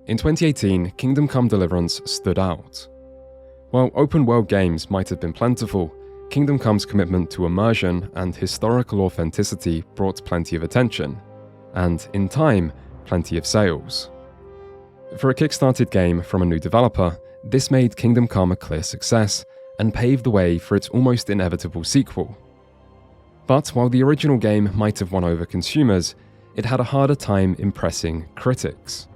In 2018, Kingdom Come Deliverance stood out. While open-world games might have been plentiful, Kingdom Come's commitment to immersion and historical authenticity brought plenty of attention, and, in time, plenty of sales. For a kickstarted game from a new developer, this made Kingdom Come a clear success, and paved the way for its almost inevitable sequel. But while the original game might have won over consumers, it had a harder time impressing critics.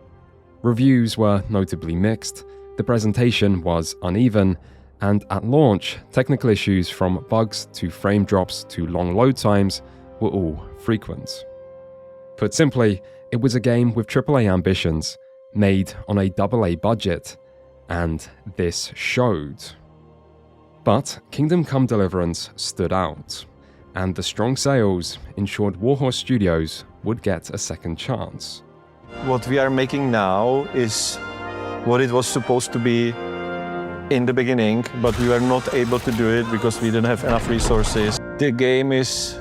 Reviews were notably mixed, the presentation was uneven, and at launch, technical issues from bugs to frame drops to long load times were all frequent. Put simply, it was a game with AAA ambitions, made on a AA budget, and this showed. But Kingdom Come Deliverance stood out, and the strong sales ensured Warhorse Studios would get a second chance. What we are making now is what it was supposed to be in the beginning, but we were not able to do it because we didn't have enough resources. The game is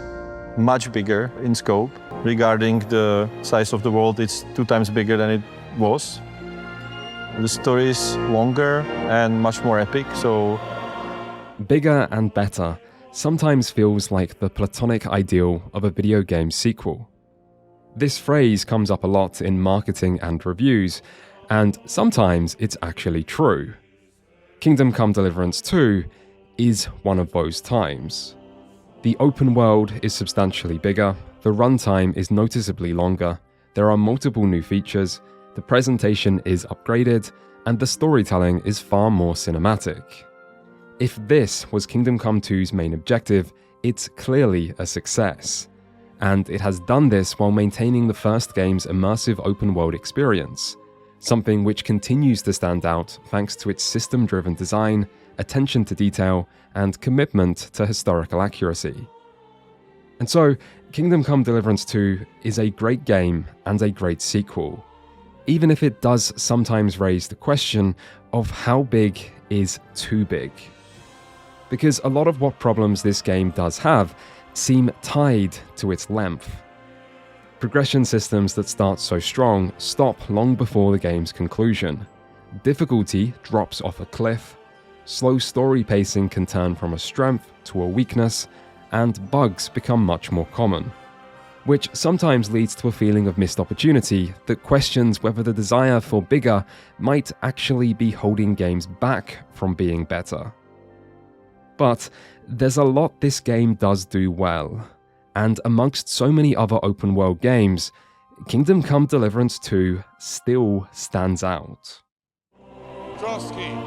much bigger in scope. Regarding the size of the world, it's 2 times bigger than it was. The story is longer and much more epic, so... Bigger and better sometimes feels like the platonic ideal of a video game sequel. This phrase comes up a lot in marketing and reviews, and sometimes it's actually true. Kingdom Come Deliverance 2 is one of those times. The open world is substantially bigger, the runtime is noticeably longer, there are multiple new features, the presentation is upgraded, and the storytelling is far more cinematic. If this was Kingdom Come 2's main objective, it's clearly a success. And it has done this while maintaining the first game's immersive open-world experience, something which continues to stand out thanks to its system-driven design, attention to detail, and commitment to historical accuracy. And so, Kingdom Come Deliverance 2 is a great game and a great sequel, even if it does sometimes raise the question of how big is too big. Because a lot of what problems this game does have seem tied to its length. Progression systems that start so strong stop long before the game's conclusion. Difficulty drops off a cliff. Slow story pacing can turn from a strength to a weakness, and bugs become much more common. Which sometimes leads to a feeling of missed opportunity that questions whether the desire for bigger might actually be holding games back from being better. But there's a lot this game does do well, and amongst so many other open-world games, Kingdom Come Deliverance 2 still stands out. Trotsky.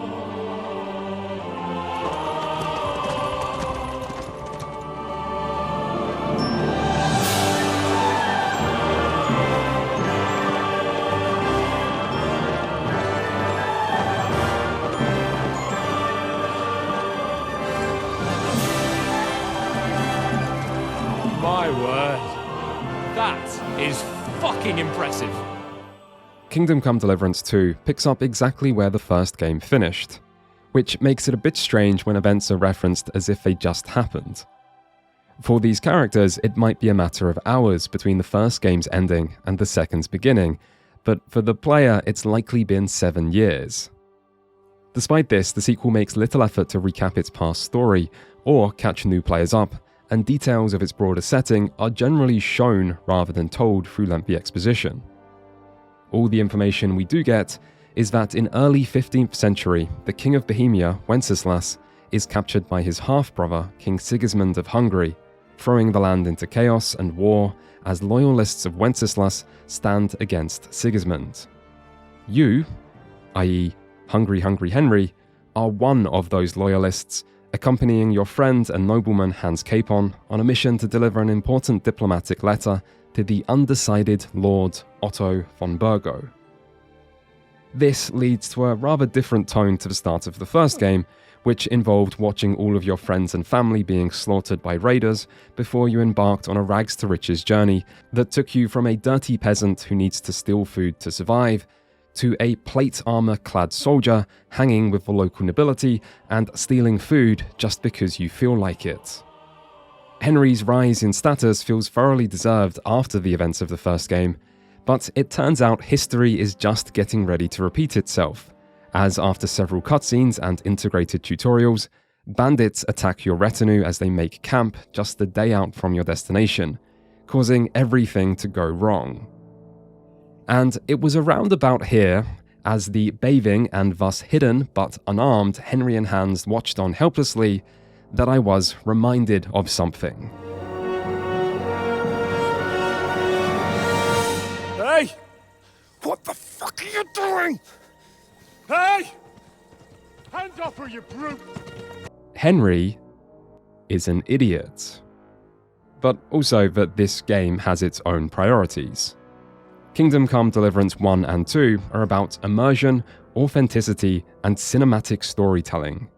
My word, that is fucking impressive. Kingdom Come Deliverance 2 picks up exactly where the first game finished, which makes it a bit strange when events are referenced as if they just happened. For these characters, it might be a matter of hours between the first game's ending and the second's beginning, but for the player, it's likely been 7 years. Despite this, the sequel makes little effort to recap its past story or catch new players up, and details of its broader setting are generally shown rather than told through lengthy exposition. All the information we do get is that in early 15th century, the king of Bohemia, Wenceslas, is captured by his half-brother, King Sigismund of Hungary, throwing the land into chaos and war as loyalists of Wenceslas stand against Sigismund. You, i.e. Hungry Henry, are one of those loyalists, accompanying your friend and nobleman Hans Capon on a mission to deliver an important diplomatic letter to the undecided Lord Otto von Burgo. This leads to a rather different tone to the start of the first game, which involved watching all of your friends and family being slaughtered by raiders before you embarked on a rags-to-riches journey that took you from a dirty peasant who needs to steal food to survive to a plate armor-clad soldier hanging with the local nobility and stealing food just because you feel like it. Henry's rise in status feels thoroughly deserved after the events of the first game, But it turns out history is just getting ready to repeat itself, as after several cutscenes and integrated tutorials, bandits attack your retinue as they make camp just a day out from your destination, causing everything to go wrong. And it was around about here, as the bathing and thus hidden but unarmed Henry and Hans watched on helplessly, that I was reminded of something. Hey! What the fuck are you doing? Hey! Hands off her, you brute! Henry is an idiot. But also that this game has its own priorities. Kingdom Come Deliverance 1 and 2 are about immersion, authenticity, and cinematic storytelling.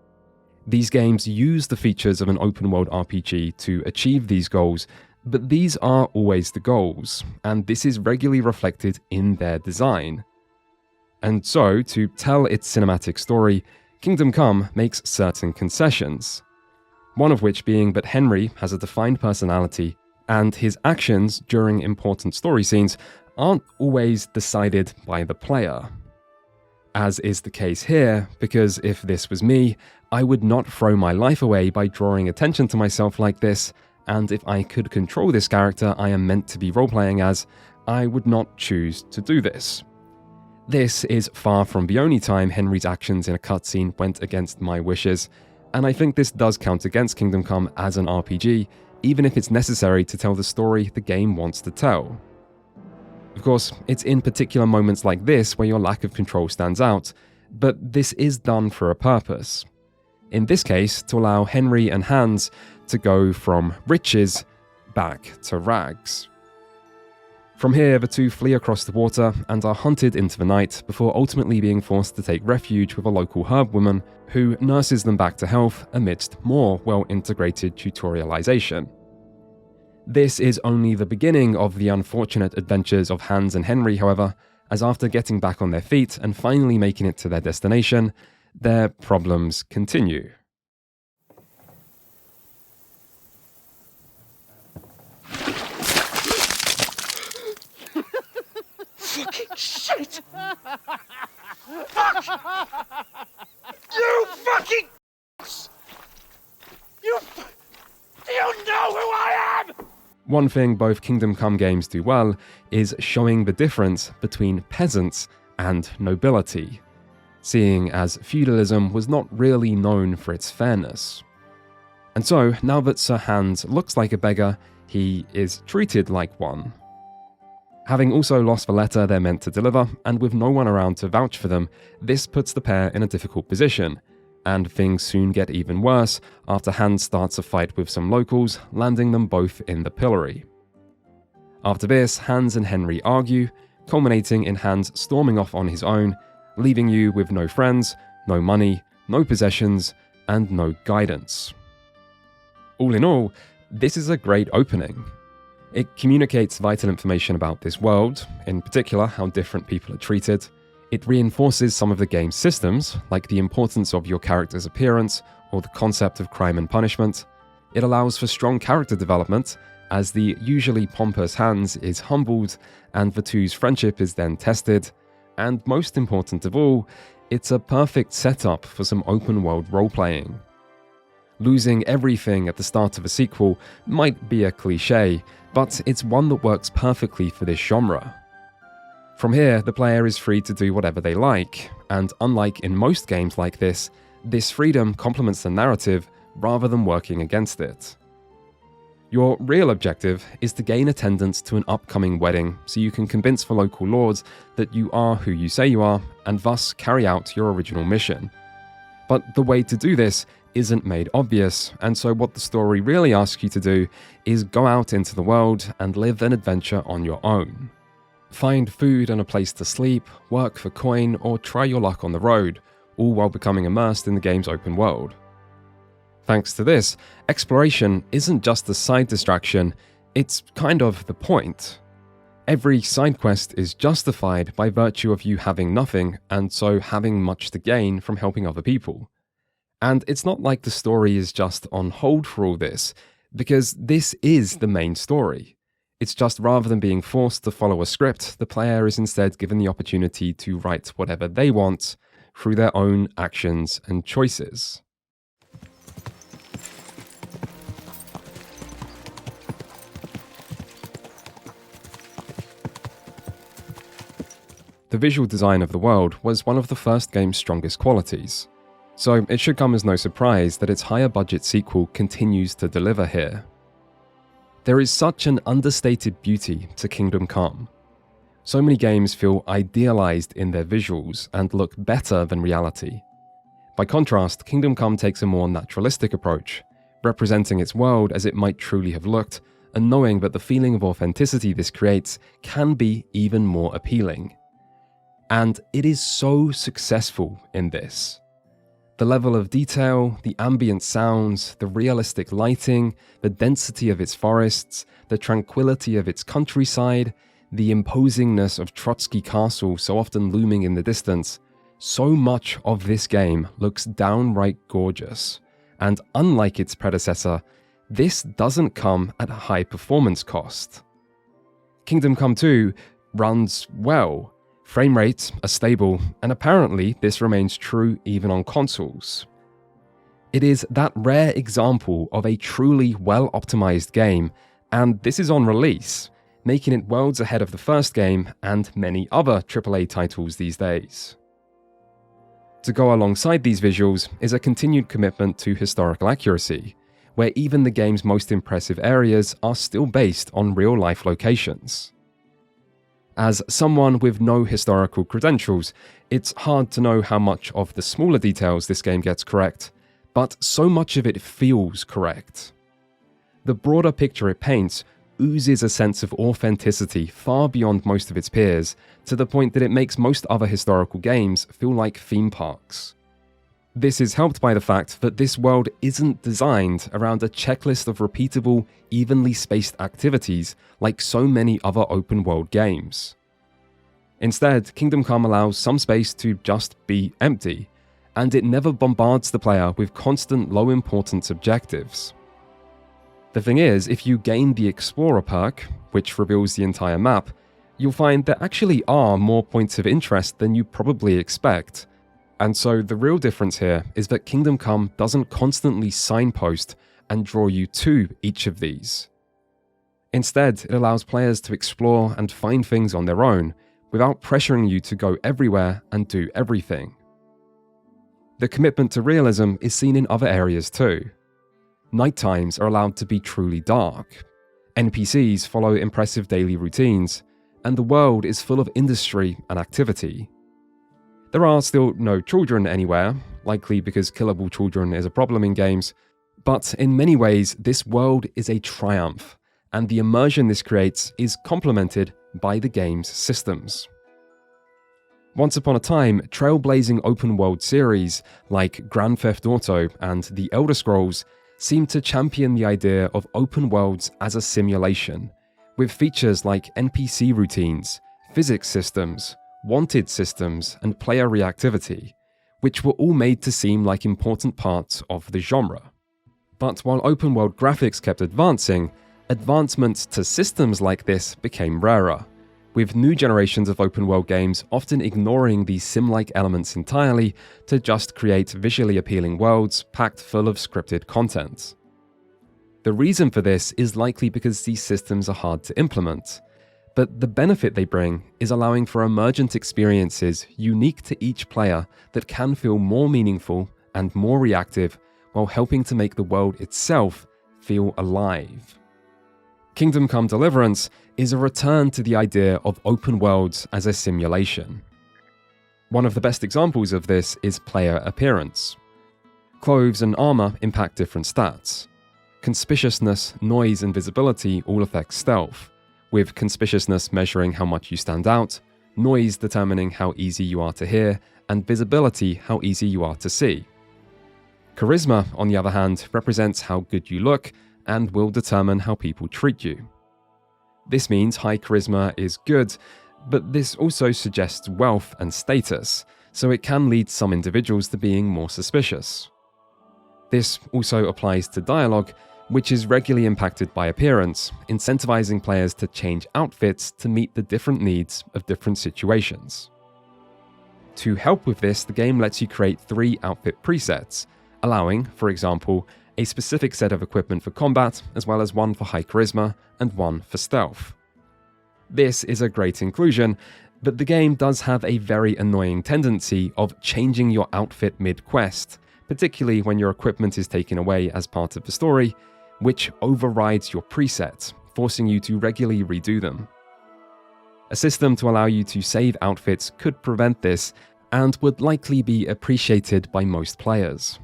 These games use the features of an open-world RPG to achieve these goals, but these are always the goals, and this is regularly reflected in their design. And so, to tell its cinematic story, Kingdom Come makes certain concessions. One of which being that Henry has a defined personality, and his actions during important story scenes aren't always decided by the player. As is the case here, because if this was me, I would not throw my life away by drawing attention to myself like this, and if I could control this character I am meant to be role-playing as, I would not choose to do this. This is far from the only time Henry's actions in a cutscene went against my wishes, and I think this does count against Kingdom Come as an RPG, even if it's necessary to tell the story the game wants to tell. Of course, it's in particular moments like this where your lack of control stands out, but this is done for a purpose. In this case, to allow Henry and Hans to go from riches back to rags. From here, the two flee across the water and are hunted into the night before ultimately being forced to take refuge with a local herb woman who nurses them back to health amidst more well-integrated tutorialization. This is only the beginning of the unfortunate adventures of Hans and Henry, however, as after getting back on their feet and finally making it to their destination, their problems continue. Fucking shit! Fuck! You fucking... Do you know who I am? One thing both Kingdom Come games do well is showing the difference between peasants and nobility, seeing as feudalism was not really known for its fairness. And so, now that Sir Hans looks like a beggar, he is treated like one. Having also lost the letter they're meant to deliver, and with no one around to vouch for them, this puts the pair in a difficult position, and things soon get even worse after Hans starts a fight with some locals, landing them both in the pillory. After this, Hans and Henry argue, culminating in Hans storming off on his own, leaving you with no friends, no money, no possessions, and no guidance. All in all, this is a great opening. It communicates vital information about this world, in particular how different people are treated. It reinforces some of the game's systems, like the importance of your character's appearance or the concept of crime and punishment. It allows for strong character development, as the usually pompous Hans is humbled and the two's friendship is then tested. And most important of all, it's a perfect setup for some open-world role-playing. Losing everything at the start of a sequel might be a cliché, but it's one that works perfectly for this genre. From here, the player is free to do whatever they like, and unlike in most games like this freedom complements the narrative rather than working against it. Your real objective is to gain attendance to an upcoming wedding so you can convince the local lords that you are who you say you are, and thus carry out your original mission. But the way to do this isn't made obvious, and so what the story really asks you to do is go out into the world and live an adventure on your own. Find food and a place to sleep, work for coin, or try your luck on the road, all while becoming immersed in the game's open world. Thanks to this, exploration isn't just a side distraction, it's kind of the point. Every side quest is justified by virtue of you having nothing, and so having much to gain from helping other people. And it's not like the story is just on hold for all this, because this is the main story. It's just rather than being forced to follow a script, the player is instead given the opportunity to write whatever they want through their own actions and choices. The visual design of the world was one of the first game's strongest qualities, so it should come as no surprise that its higher budget sequel continues to deliver here. There is such an understated beauty to Kingdom Come. So many games feel idealized in their visuals and look better than reality. By contrast, Kingdom Come takes a more naturalistic approach, representing its world as it might truly have looked, and knowing that the feeling of authenticity this creates can be even more appealing. And it is so successful in this. The level of detail, the ambient sounds, the realistic lighting, the density of its forests, the tranquility of its countryside, the imposingness of Trotsky Castle so often looming in the distance, so much of this game looks downright gorgeous. And unlike its predecessor, this doesn't come at a high performance cost. Kingdom Come 2 runs well. Frame rates are stable, and apparently this remains true even on consoles. It is that rare example of a truly well-optimized game, and this is on release, making it worlds ahead of the first game and many other AAA titles these days. To go alongside these visuals is a continued commitment to historical accuracy, where even the game's most impressive areas are still based on real-life locations. As someone with no historical credentials, it's hard to know how much of the smaller details this game gets correct, but so much of it feels correct. The broader picture it paints oozes a sense of authenticity far beyond most of its peers, to the point that it makes most other historical games feel like theme parks. This is helped by the fact that this world isn't designed around a checklist of repeatable, evenly spaced activities like so many other open-world games. Instead, Kingdom Come allows some space to just be empty, and it never bombards the player with constant low-importance objectives. The thing is, if you gain the Explorer perk, which reveals the entire map, you'll find there actually are more points of interest than you probably expect. And so the real difference here is that Kingdom Come doesn't constantly signpost and draw you to each of these. Instead, it allows players to explore and find things on their own, without pressuring you to go everywhere and do everything. The commitment to realism is seen in other areas too. Night times are allowed to be truly dark. NPCs follow impressive daily routines, and the world is full of industry and activity. There are still no children anywhere, likely because killable children is a problem in games, but in many ways this world is a triumph, and the immersion this creates is complemented by the game's systems. Once upon a time, trailblazing open-world series like Grand Theft Auto and The Elder Scrolls seemed to champion the idea of open worlds as a simulation, with features like NPC routines, physics systems, wanted systems, and player reactivity, which were all made to seem like important parts of the genre. But while open-world graphics kept advancing, advancements to systems like this became rarer, with new generations of open-world games often ignoring these sim-like elements entirely to just create visually appealing worlds packed full of scripted content. The reason for this is likely because these systems are hard to implement, but the benefit they bring is allowing for emergent experiences unique to each player that can feel more meaningful and more reactive while helping to make the world itself feel alive. Kingdom Come Deliverance is a return to the idea of open worlds as a simulation. One of the best examples of this is player appearance. Clothes and armor impact different stats. Conspicuousness, noise, and visibility all affect stealth, with conspicuousness measuring how much you stand out, noise determining how easy you are to hear, and visibility how easy you are to see. Charisma, on the other hand, represents how good you look and will determine how people treat you. This means high charisma is good, but this also suggests wealth and status, so it can lead some individuals to being more suspicious. This also applies to dialogue, which is regularly impacted by appearance, incentivizing players to change outfits to meet the different needs of different situations. To help with this, the game lets you create 3 outfit presets, allowing, for example, a specific set of equipment for combat, as well as one for high charisma and one for stealth. This is a great inclusion, but the game does have a very annoying tendency of changing your outfit mid-quest, particularly when your equipment is taken away as part of the story, which overrides your preset, forcing you to regularly redo them. A system to allow you to save outfits could prevent this, and would likely be appreciated by most players.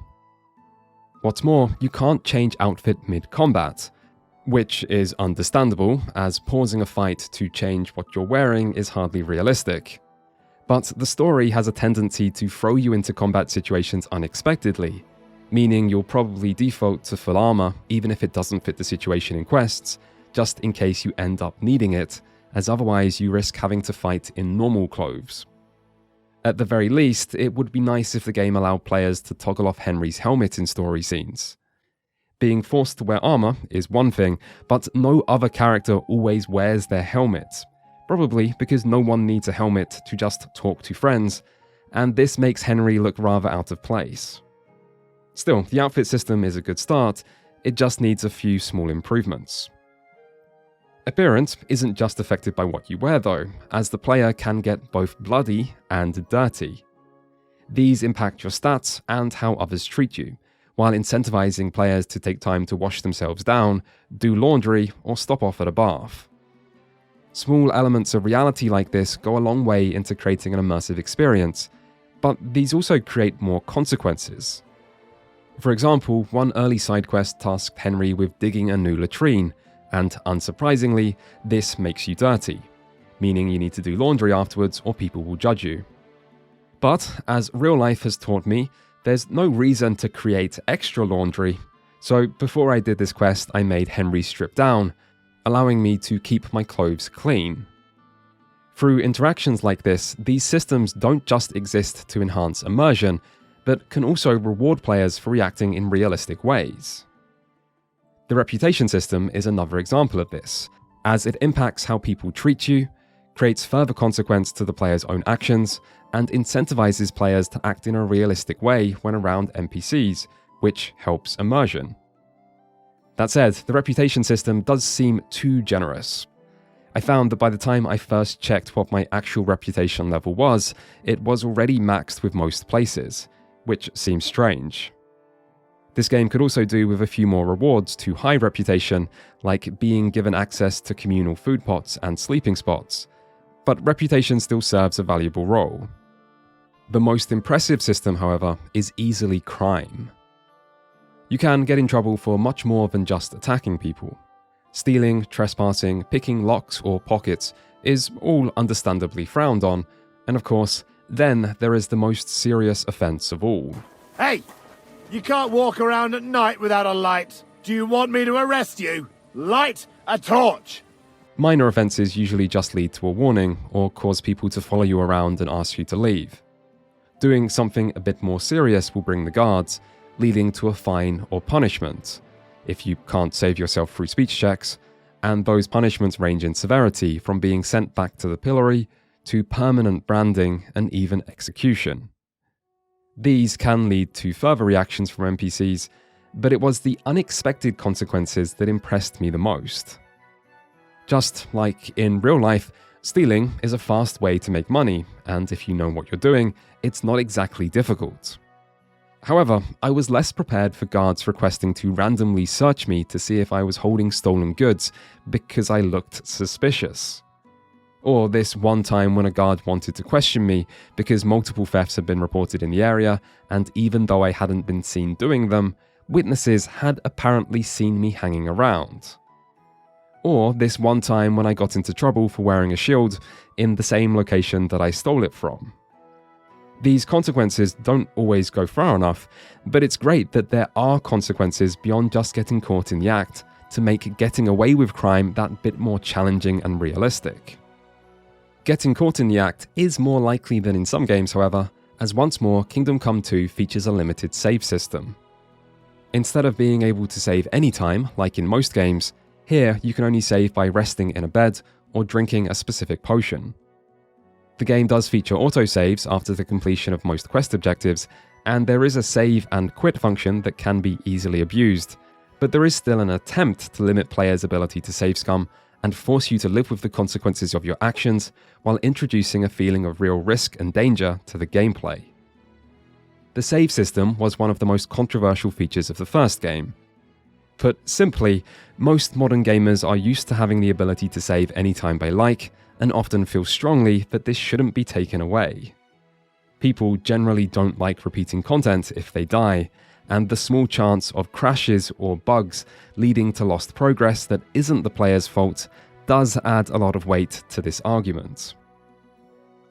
What's more, you can't change outfit mid-combat, which is understandable, as pausing a fight to change what you're wearing is hardly realistic. But the story has a tendency to throw you into combat situations unexpectedly, meaning you'll probably default to full armor even if it doesn't fit the situation in quests, just in case you end up needing it, as otherwise you risk having to fight in normal clothes. At the very least, it would be nice if the game allowed players to toggle off Henry's helmet in story scenes. Being forced to wear armor is one thing, but no other character always wears their helmet, probably because no one needs a helmet to just talk to friends, and this makes Henry look rather out of place. Still, the outfit system is a good start, it just needs a few small improvements. Appearance isn't just affected by what you wear though, as the player can get both bloody and dirty. These impact your stats and how others treat you, while incentivizing players to take time to wash themselves down, do laundry, or stop off at a bath. Small elements of reality like this go a long way into creating an immersive experience, but these also create more consequences. For example, one early side quest tasked Henry with digging a new latrine, and unsurprisingly, this makes you dirty, meaning you need to do laundry afterwards or people will judge you. But, as real life has taught me, there's no reason to create extra laundry, so before I did this quest I made Henry strip down, allowing me to keep my clothes clean. Through interactions like this, these systems don't just exist to enhance immersion, but can also reward players for reacting in realistic ways. The reputation system is another example of this, as it impacts how people treat you, creates further consequence to the player's own actions, and incentivizes players to act in a realistic way when around NPCs, which helps immersion. That said, the reputation system does seem too generous. I found that by the time I first checked what my actual reputation level was, it was already maxed with most places, which seems strange. This game could also do with a few more rewards to high reputation, like being given access to communal food pots and sleeping spots, but reputation still serves a valuable role. The most impressive system, however, is easily crime. You can get in trouble for much more than just attacking people. Stealing, trespassing, picking locks or pockets is all understandably frowned on, and of course, then there is the most serious offense of all. Hey! You can't walk around at night without a light. Do you want me to arrest you? Light a torch! Minor offences usually just lead to a warning or cause people to follow you around and ask you to leave. Doing something a bit more serious will bring the guards, leading to a fine or punishment, if you can't save yourself through speech checks, and those punishments range in severity from being sent back to the pillory to permanent branding and even execution. These can lead to further reactions from NPCs, but it was the unexpected consequences that impressed me the most. Just like in real life, stealing is a fast way to make money, and if you know what you're doing, it's not exactly difficult. However, I was less prepared for guards requesting to randomly search me to see if I was holding stolen goods because I looked suspicious. Or this one time when a guard wanted to question me because multiple thefts had been reported in the area, and even though I hadn't been seen doing them, witnesses had apparently seen me hanging around. Or this one time when I got into trouble for wearing a shield in the same location that I stole it from. These consequences don't always go far enough, but it's great that there are consequences beyond just getting caught in the act to make getting away with crime that bit more challenging and realistic. Getting caught in the act is more likely than in some games, however, as once more Kingdom Come 2 features a limited save system. Instead of being able to save anytime, like in most games, here you can only save by resting in a bed or drinking a specific potion. The game does feature autosaves after the completion of most quest objectives, and there is a save and quit function that can be easily abused, but there is still an attempt to limit players' ability to save scum and force you to live with the consequences of your actions while introducing a feeling of real risk and danger to the gameplay. The save system was one of the most controversial features of the first game. Put simply, most modern gamers are used to having the ability to save anytime they like, and often feel strongly that this shouldn't be taken away. People generally don't like repeating content if they die, and the small chance of crashes or bugs leading to lost progress that isn't the player's fault does add a lot of weight to this argument.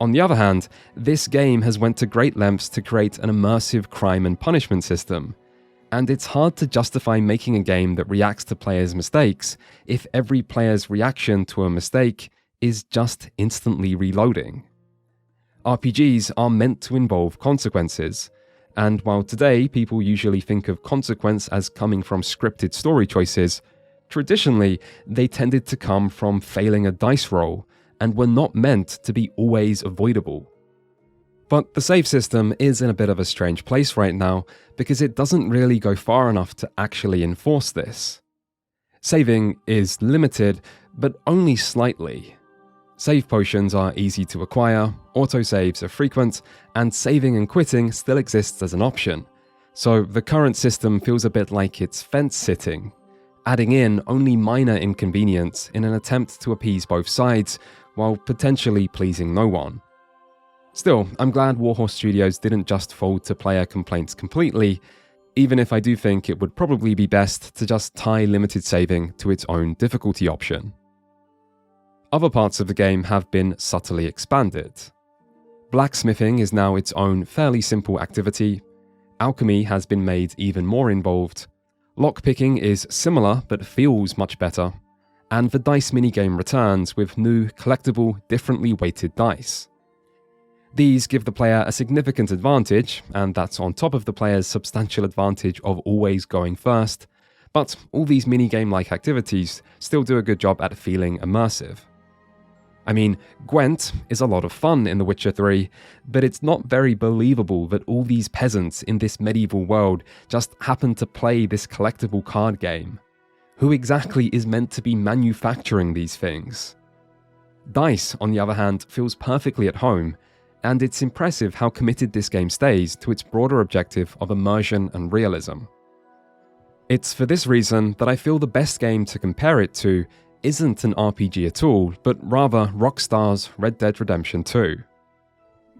On the other hand, this game has went to great lengths to create an immersive crime and punishment system, and it's hard to justify making a game that reacts to players' mistakes if every player's reaction to a mistake is just instantly reloading. RPGs are meant to involve consequences, and while today people usually think of consequence as coming from scripted story choices, traditionally they tended to come from failing a dice roll and were not meant to be always avoidable. But the save system is in a bit of a strange place right now because it doesn't really go far enough to actually enforce this. Saving is limited, but only slightly. Save potions are easy to acquire, autosaves are frequent, and saving and quitting still exists as an option, so the current system feels a bit like it's fence-sitting, adding in only minor inconvenience in an attempt to appease both sides, while potentially pleasing no one. Still, I'm glad Warhorse Studios didn't just fold to player complaints completely, even if I do think it would probably be best to just tie limited saving to its own difficulty option. Other parts of the game have been subtly expanded. Blacksmithing is now its own fairly simple activity, alchemy has been made even more involved, lockpicking is similar but feels much better, and the dice minigame returns with new, collectible, differently weighted dice. These give the player a significant advantage, and that's on top of the player's substantial advantage of always going first, but all these minigame-like activities still do a good job at feeling immersive. I mean, Gwent is a lot of fun in The Witcher 3, but it's not very believable that all these peasants in this medieval world just happen to play this collectible card game. Who exactly is meant to be manufacturing these things? DICE, on the other hand, feels perfectly at home, and it's impressive how committed this game stays to its broader objective of immersion and realism. It's for this reason that I feel the best game to compare it to isn't an RPG at all, but rather Rockstar's Red Dead Redemption 2.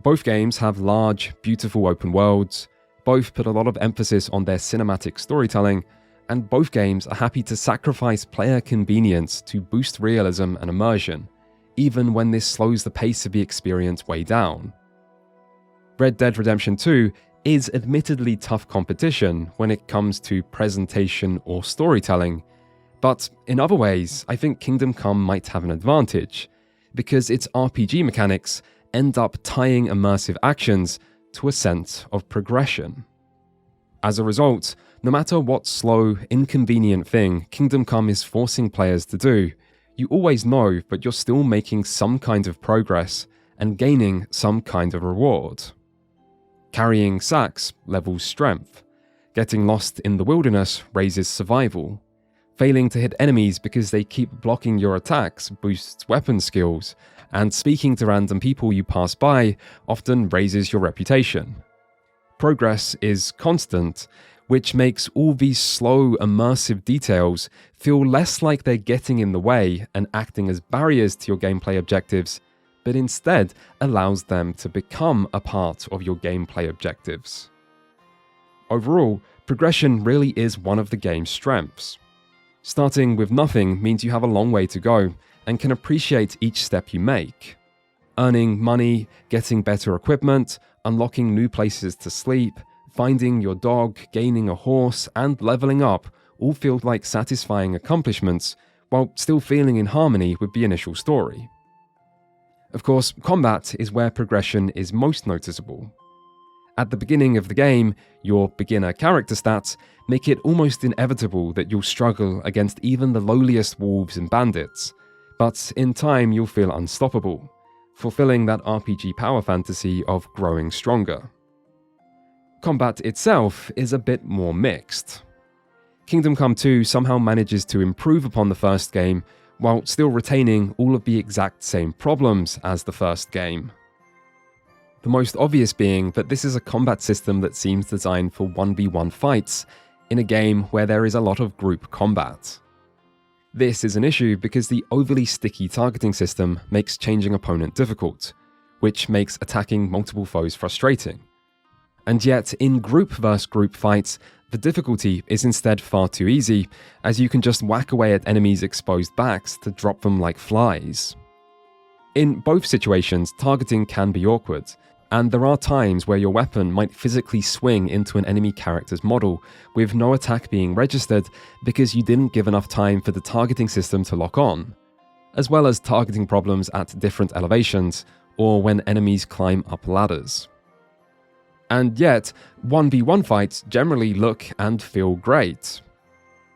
Both games have large, beautiful open worlds, both put a lot of emphasis on their cinematic storytelling, and both games are happy to sacrifice player convenience to boost realism and immersion, even when this slows the pace of the experience way down. Red Dead Redemption 2 is admittedly tough competition when it comes to presentation or storytelling, but in other ways, I think Kingdom Come might have an advantage, because its RPG mechanics end up tying immersive actions to a sense of progression. As a result, no matter what slow, inconvenient thing Kingdom Come is forcing players to do, you always know that you're still making some kind of progress and gaining some kind of reward. Carrying sacks levels strength, getting lost in the wilderness raises survival, failing to hit enemies because they keep blocking your attacks boosts weapon skills, and speaking to random people you pass by often raises your reputation. Progress is constant, which makes all these slow, immersive details feel less like they're getting in the way and acting as barriers to your gameplay objectives, but instead allows them to become a part of your gameplay objectives. Overall, progression really is one of the game's strengths. Starting with nothing means you have a long way to go and can appreciate each step you make. Earning money, getting better equipment, unlocking new places to sleep, finding your dog, gaining a horse, and leveling up all feel like satisfying accomplishments, while still feeling in harmony with the initial story. Of course, combat is where progression is most noticeable. At the beginning of the game, your beginner character stats make it almost inevitable that you'll struggle against even the lowliest wolves and bandits, but in time you'll feel unstoppable, fulfilling that RPG power fantasy of growing stronger. Combat itself is a bit more mixed. Kingdom Come 2 somehow manages to improve upon the first game while still retaining all of the exact same problems as the first game. The most obvious being that this is a combat system that seems designed for 1v1 fights in a game where there is a lot of group combat. This is an issue because the overly sticky targeting system makes changing opponent difficult, which makes attacking multiple foes frustrating. And yet, in group vs group fights, the difficulty is instead far too easy, as you can just whack away at enemies' exposed backs to drop them like flies. In both situations, targeting can be awkward, and there are times where your weapon might physically swing into an enemy character's model, with no attack being registered because you didn't give enough time for the targeting system to lock on, as well as targeting problems at different elevations, or when enemies climb up ladders. And yet, 1v1 fights generally look and feel great.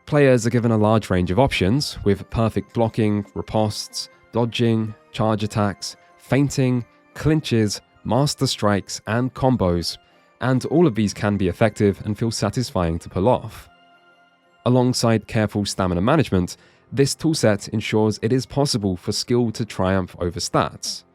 Players are given a large range of options, with perfect blocking, ripostes, dodging, charge attacks, feinting, clinches, master strikes, and combos, and all of these can be effective and feel satisfying to pull off. Alongside careful stamina management, this toolset ensures it is possible for skill to triumph over stats.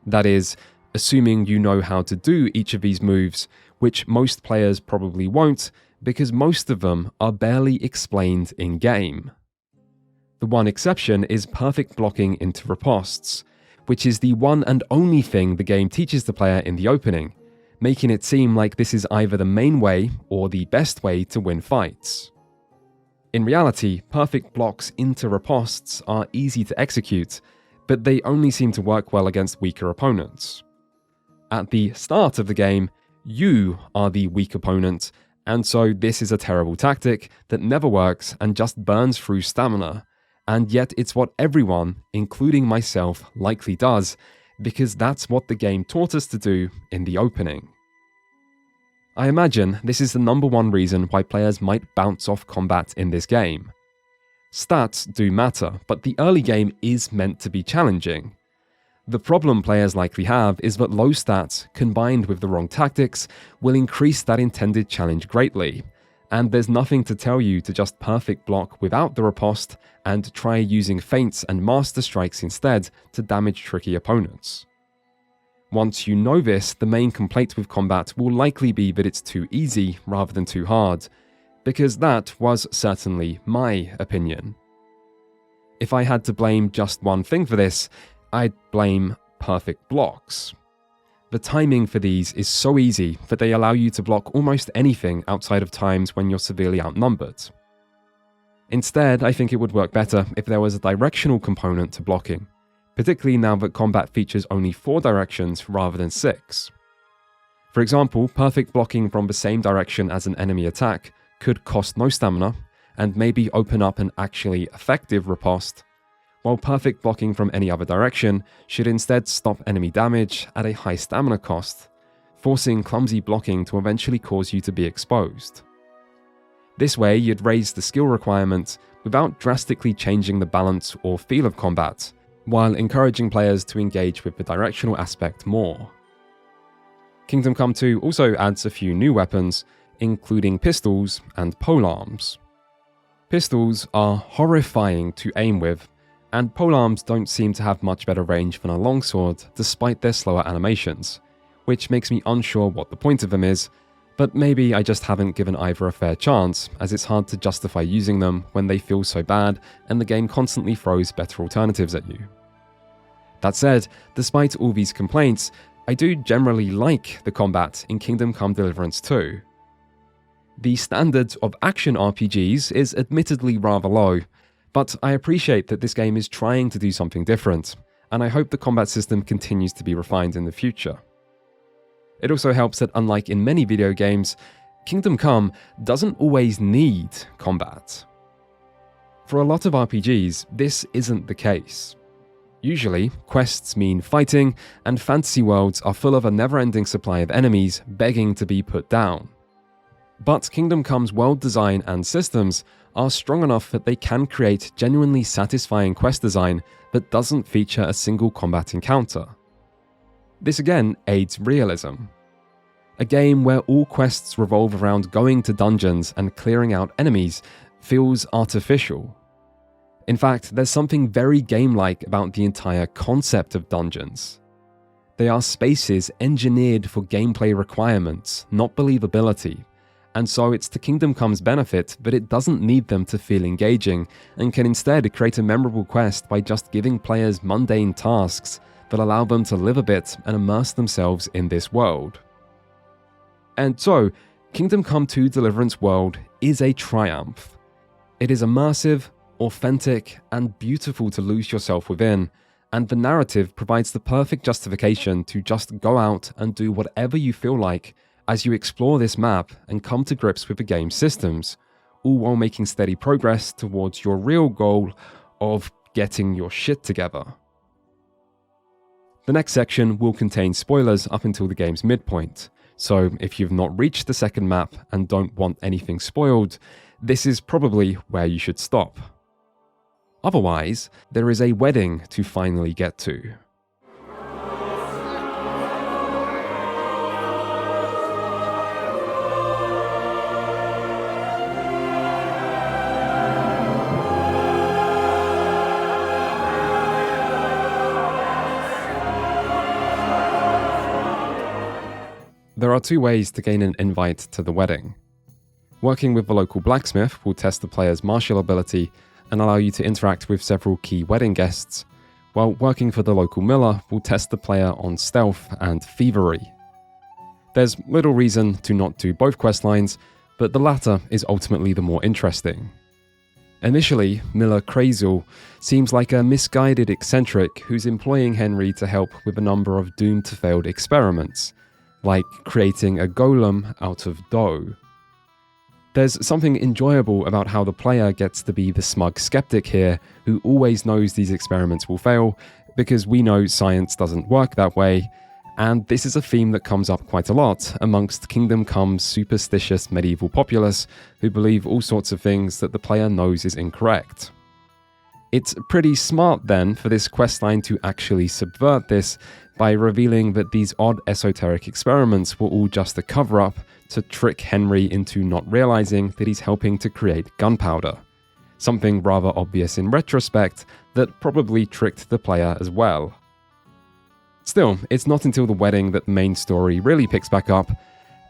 That is, assuming you know how to do each of these moves, which most players probably won't, because most of them are barely explained in-game. The one exception is perfect blocking into ripostes, which is the one and only thing the game teaches the player in the opening, making it seem like this is either the main way or the best way to win fights. In reality, perfect blocks into ripostes are easy to execute, but they only seem to work well against weaker opponents. At the start of the game, you are the weak opponent, and so this is a terrible tactic that never works and just burns through stamina, and yet it's what everyone, including myself, likely does, because that's what the game taught us to do in the opening. I imagine this is the number one reason why players might bounce off combat in this game. Stats do matter, but the early game is meant to be challenging. The problem players likely have is that low stats, combined with the wrong tactics, will increase that intended challenge greatly, and there's nothing to tell you to just perfect block without the riposte and try using feints and master strikes instead to damage tricky opponents. Once you know this, the main complaint with combat will likely be that it's too easy rather than too hard, because that was certainly my opinion. If I had to blame just one thing for this, I'd blame perfect blocks. The timing for these is so easy that they allow you to block almost anything outside of times when you're severely outnumbered. Instead, I think it would work better if there was a directional component to blocking, particularly now that combat features only 4 directions rather than 6. For example, perfect blocking from the same direction as an enemy attack could cost no stamina and maybe open up an actually effective riposte, while perfect blocking from any other direction should instead stop enemy damage at a high stamina cost, forcing clumsy blocking to eventually cause you to be exposed. This way, you'd raise the skill requirement without drastically changing the balance or feel of combat, while encouraging players to engage with the directional aspect more. Kingdom Come 2 also adds a few new weapons, including pistols and polearms. Pistols are horrifying to aim with, and polearms don't seem to have much better range than a longsword despite their slower animations, which makes me unsure what the point of them is, but maybe I just haven't given either a fair chance, as it's hard to justify using them when they feel so bad and the game constantly throws better alternatives at you. That said, despite all these complaints, I do generally like the combat in Kingdom Come Deliverance 2. The standard of action RPGs is admittedly rather low, but I appreciate that this game is trying to do something different, and I hope the combat system continues to be refined in the future. It also helps that unlike in many video games, Kingdom Come doesn't always need combat. For a lot of RPGs, this isn't the case. Usually, quests mean fighting, and fantasy worlds are full of a never-ending supply of enemies begging to be put down. But Kingdom Come's world design and systems are strong enough that they can create genuinely satisfying quest design that doesn't feature a single combat encounter. This again aids realism. A game where all quests revolve around going to dungeons and clearing out enemies feels artificial. In fact, there's something very game-like about the entire concept of dungeons. They are spaces engineered for gameplay requirements, not believability, and so it's to Kingdom Come's benefit that it doesn't need them to feel engaging and can instead create a memorable quest by just giving players mundane tasks that allow them to live a bit and immerse themselves in this world. And so, Kingdom Come 2 Deliverance World is a triumph. It is immersive, authentic, and beautiful to lose yourself within, and the narrative provides the perfect justification to just go out and do whatever you feel like as you explore this map and come to grips with the game's systems, all while making steady progress towards your real goal of getting your shit together. The next section will contain spoilers up until the game's midpoint, so if you've not reached the second map and don't want anything spoiled, this is probably where you should stop. Otherwise, there is a wedding to finally get to. There are two ways to gain an invite to the wedding. Working with the local blacksmith will test the player's martial ability and allow you to interact with several key wedding guests, while working for the local miller will test the player on stealth and thievery. There's little reason to not do both questlines, but the latter is ultimately the more interesting. Initially, Miller Crazel seems like a misguided eccentric who's employing Henry to help with a number of doomed to failed experiments, like creating a golem out of dough. There's something enjoyable about how the player gets to be the smug skeptic here who always knows these experiments will fail because we know science doesn't work that way, and this is a theme that comes up quite a lot amongst Kingdom Come's superstitious medieval populace who believe all sorts of things that the player knows is incorrect. It's pretty smart then for this questline to actually subvert this by revealing that these odd esoteric experiments were all just a cover-up to trick Henry into not realizing that he's helping to create gunpowder. Something rather obvious in retrospect that probably tricked the player as well. Still, it's not until the wedding that the main story really picks back up,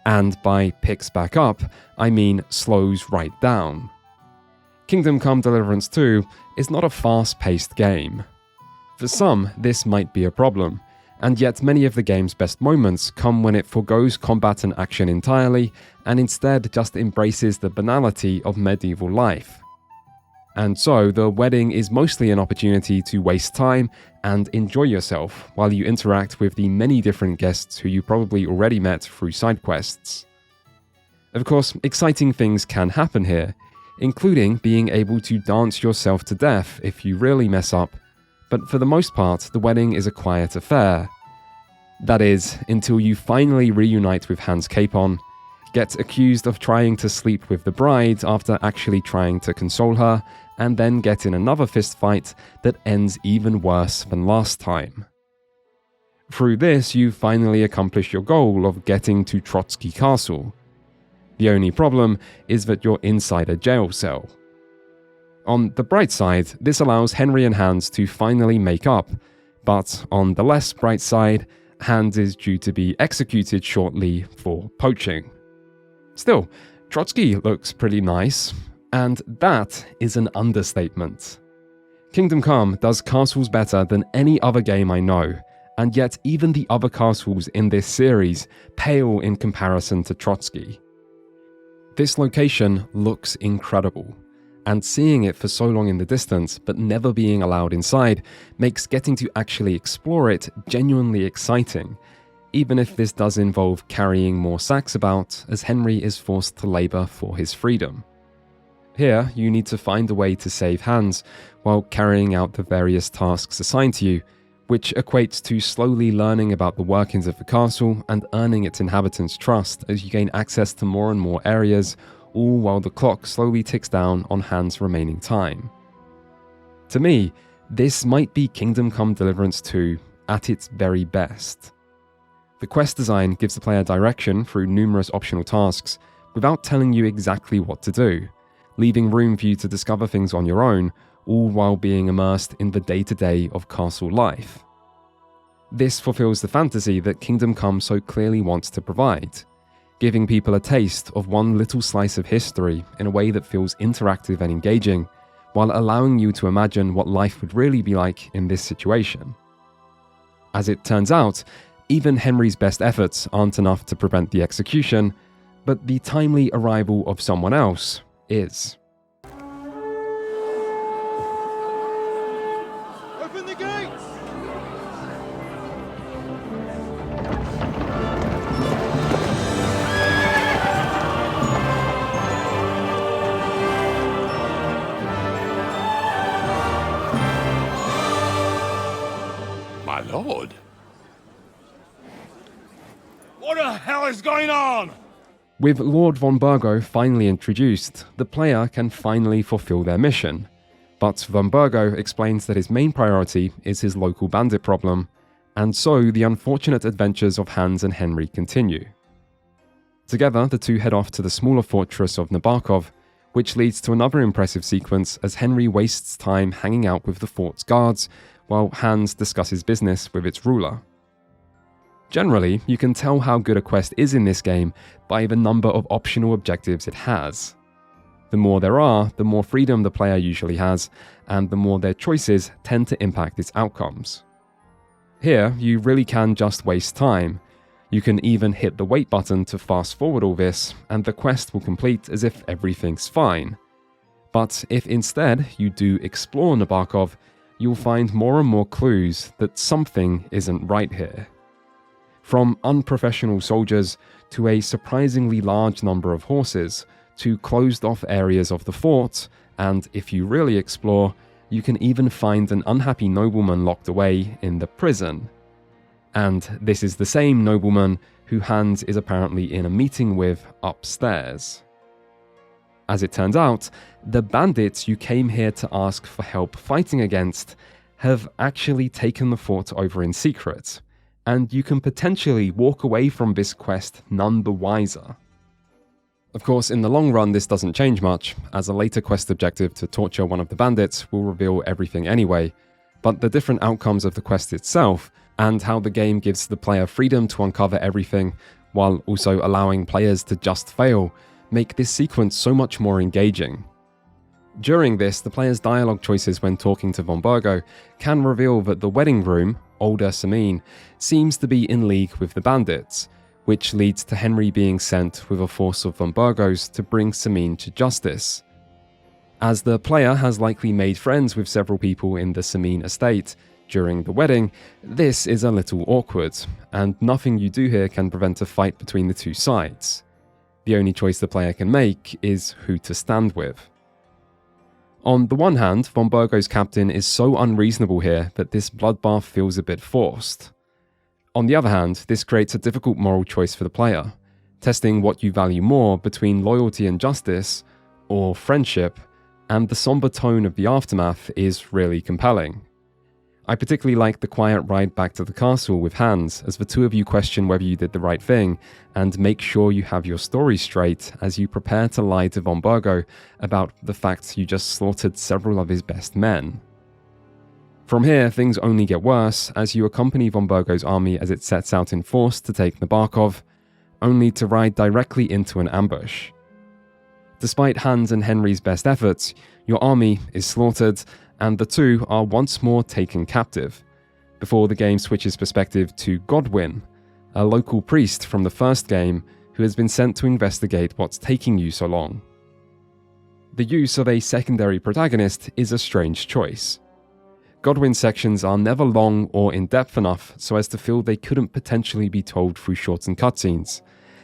and by picks back up, I mean slows right down. Kingdom Come Deliverance 2 is not a fast-paced game. For some, this might be a problem, and yet many of the game's best moments come when it forgoes combat and action entirely and instead just embraces the banality of medieval life. And so the wedding is mostly an opportunity to waste time and enjoy yourself while you interact with the many different guests who you probably already met through side quests. Of course, exciting things can happen here, including being able to dance yourself to death if you really mess up, but for the most part, the wedding is a quiet affair. That is, until you finally reunite with Hans Capon, get accused of trying to sleep with the bride after actually trying to console her, and then get in another fistfight that ends even worse than last time. Through this, you finally accomplish your goal of getting to Trotsky Castle. The only problem is that you're inside a jail cell. On the bright side, this allows Henry and Hans to finally make up, but on the less bright side, Hans is due to be executed shortly for poaching. Still, Trotsky looks pretty nice, and that is an understatement. Kingdom Come does castles better than any other game I know, and yet even the other castles in this series pale in comparison to Trotsky. This location looks incredible, and seeing it for so long in the distance but never being allowed inside makes getting to actually explore it genuinely exciting, even if this does involve carrying more sacks about as Henry is forced to labor for his freedom. Here, you need to find a way to save Hans while carrying out the various tasks assigned to you, which equates to slowly learning about the workings of the castle and earning its inhabitants' trust as you gain access to more and more areas, all while the clock slowly ticks down on Hans' remaining time. To me, this might be Kingdom Come Deliverance 2 at its very best. The quest design gives the player direction through numerous optional tasks without telling you exactly what to do, leaving room for you to discover things on your own, all while being immersed in the day-to-day of castle life. This fulfills the fantasy that Kingdom Come so clearly wants to provide, giving people a taste of one little slice of history in a way that feels interactive and engaging, while allowing you to imagine what life would really be like in this situation. As it turns out, even Henry's best efforts aren't enough to prevent the execution, but the timely arrival of someone else is. Open the gates! My lord. What the hell is going on? With Lord von Burgo finally introduced, the player can finally fulfill their mission. But von Burgo explains that his main priority is his local bandit problem, and so the unfortunate adventures of Hans and Henry continue. Together, the two head off to the smaller fortress of Nabokov, which leads to another impressive sequence as Henry wastes time hanging out with the fort's guards, while Hans discusses business with its ruler. Generally, you can tell how good a quest is in this game by the number of optional objectives it has. The more there are, the more freedom the player usually has, and the more their choices tend to impact its outcomes. Here, you really can just waste time. You can even hit the wait button to fast forward all this, and the quest will complete as if everything's fine. But if instead you do explore Nabokov, you'll find more and more clues that something isn't right here. From unprofessional soldiers to a surprisingly large number of horses, to closed-off areas of the fort, and if you really explore, you can even find an unhappy nobleman locked away in the prison. And this is the same nobleman who Hans is apparently in a meeting with upstairs. As it turns out, the bandits you came here to ask for help fighting against have actually taken the fort over in secret, and you can potentially walk away from this quest none the wiser. Of course, in the long run this doesn't change much, as a later quest objective to torture one of the bandits will reveal everything anyway, but the different outcomes of the quest itself, and how the game gives the player freedom to uncover everything, while also allowing players to just fail, make this sequence so much more engaging. During this, the player's dialogue choices when talking to von Burgo can reveal that the wedding groom, older Samine, seems to be in league with the bandits, which leads to Henry being sent with a force of von Burgos to bring Samine to justice. As the player has likely made friends with several people in the Samine estate during the wedding, this is a little awkward, and nothing you do here can prevent a fight between the two sides. The only choice the player can make is who to stand with. On the one hand, von Burgo's captain is so unreasonable here that this bloodbath feels a bit forced. On the other hand, this creates a difficult moral choice for the player, testing what you value more between loyalty and justice, or friendship, and the somber tone of the aftermath is really compelling. I particularly like the quiet ride back to the castle with Hans, as the two of you question whether you did the right thing, and make sure you have your story straight as you prepare to lie to von Burgo about the fact you just slaughtered several of his best men. From here, things only get worse as you accompany von Burgo's army as it sets out in force to take Nabokov, only to ride directly into an ambush. Despite Hans and Henry's best efforts, your army is slaughtered, and the two are once more taken captive, before the game switches perspective to Godwin, a local priest from the first game who has been sent to investigate what's taking you so long. The use of a secondary protagonist is a strange choice. Godwin's sections are never long or in-depth enough so as to feel they couldn't potentially be told through shortened cutscenes,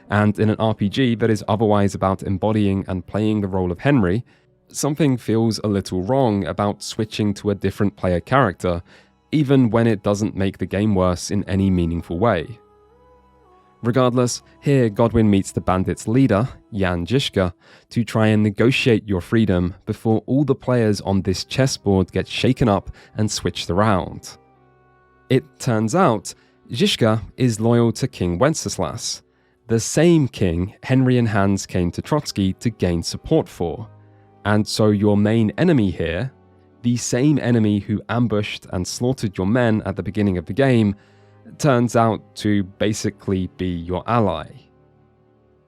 and in an RPG that is otherwise about embodying and playing the role of Henry, something feels a little wrong about switching to a different player character even when it doesn't make the game worse in any meaningful way. Regardless, here Godwin meets the bandits' leader, Jan Žižka, to try and negotiate your freedom before all the players on this chessboard get shaken up and switched around. It turns out, Žižka is loyal to King Wenceslas, the same king Henry and Hans came to Trotsky to gain support for. And so your main enemy here, the same enemy who ambushed and slaughtered your men at the beginning of the game, turns out to basically be your ally.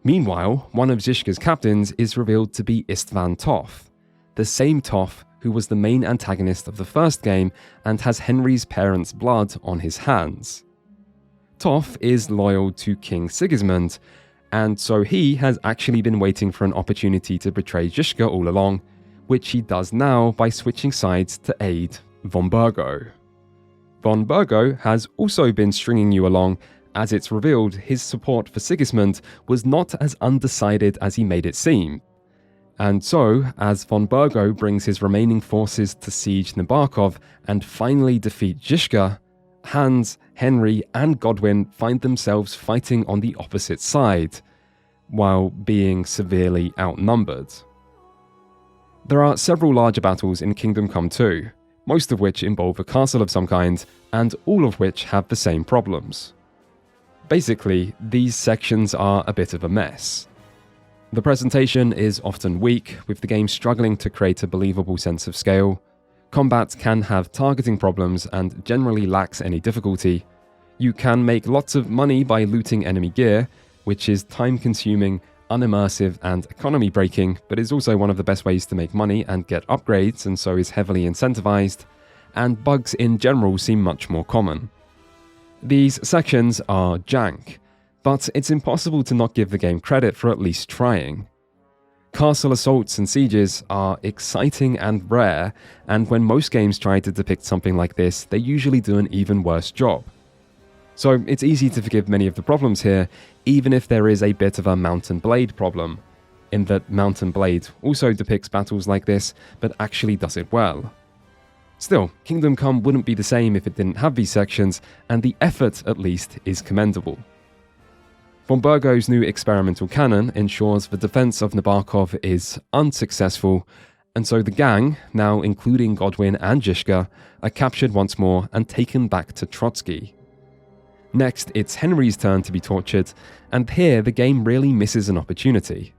Meanwhile, one of Žižka's captains is revealed to be Istvan Toth, the same Toth who was the main antagonist of the first game and has Henry's parents' blood on his hands. Toth is loyal to King Sigismund, and so he has actually been waiting for an opportunity to betray Žižka all along, which he does now by switching sides to aid von Burgo. Von Burgo has also been stringing you along, as it's revealed his support for Sigismund was not as undecided as he made it seem. And so, as von Burgo brings his remaining forces to siege Nabarkov and finally defeat Žižka, Hans, Henry, and Godwin find themselves fighting on the opposite side, while being severely outnumbered. There are several larger battles in Kingdom Come 2, most of which involve a castle of some kind, and all of which have the same problems. Basically, these sections are a bit of a mess. The presentation is often weak, with the game struggling to create a believable sense of scale. Combat can have targeting problems and generally lacks any difficulty. You can make lots of money by looting enemy gear, which is time-consuming, unimmersive, and economy-breaking, but is also one of the best ways to make money and get upgrades, and so is heavily incentivized, and bugs in general seem much more common. These sections are jank, but it's impossible to not give the game credit for at least trying. Castle assaults and sieges are exciting and rare, and when most games try to depict something like this, they usually do an even worse job. So it's easy to forgive many of the problems here, even if there is a bit of a Mount and Blade problem, in that Mount and Blade also depicts battles like this, but actually does it well. Still, Kingdom Come wouldn't be the same if it didn't have these sections, and the effort, at least, is commendable. Von Burgo's new experimental cannon ensures the defense of Nabarkov is unsuccessful, and so the gang, now including Godwin and Žižka, are captured once more and taken back to Trotsky. Next, it's Henry's turn to be tortured, and here the game really misses an opportunity.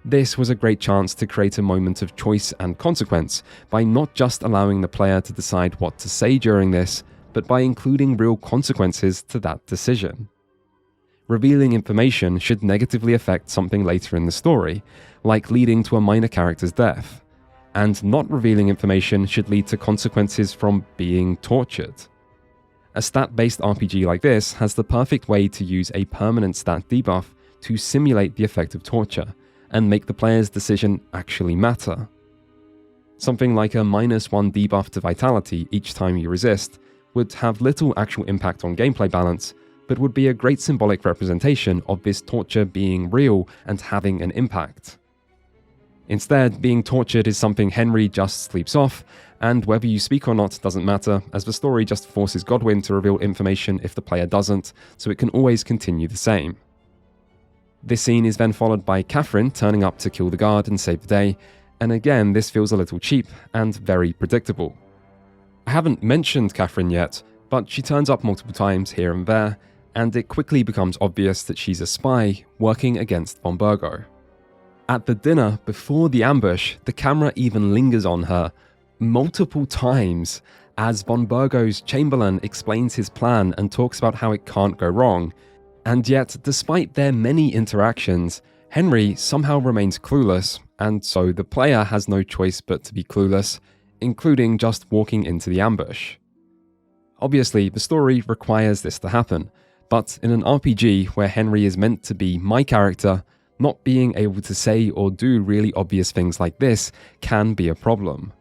This was a great chance to create a moment of choice and consequence by not just allowing the player to decide what to say during this, but by including real consequences to that decision. Revealing information should negatively affect something later in the story, like leading to a minor character's death, and not revealing information should lead to consequences from being tortured. A stat-based RPG like this has the perfect way to use a permanent stat debuff to simulate the effect of torture, and make the player's decision actually matter. Something like a -1 debuff to vitality each time you resist would have little actual impact on gameplay balance, but would be a great symbolic representation of this torture being real and having an impact. Instead, being tortured is something Henry just sleeps off, and whether you speak or not doesn't matter, as the story just forces Godwin to reveal information if the player doesn't, so it can always continue the same. This scene is then followed by Catherine turning up to kill the guard and save the day, and again this feels a little cheap and very predictable. I haven't mentioned Catherine yet, but she turns up multiple times here and there, and it quickly becomes obvious that she's a spy working against von Burgo. At the dinner before the ambush, the camera even lingers on her multiple times as von Burgo's Chamberlain explains his plan and talks about how it can't go wrong, and yet despite their many interactions, Henry somehow remains clueless, and so the player has no choice but to be clueless, including just walking into the ambush. Obviously, the story requires this to happen, but in an RPG where Henry is meant to be my character, not being able to say or do really obvious things like this can be a problem.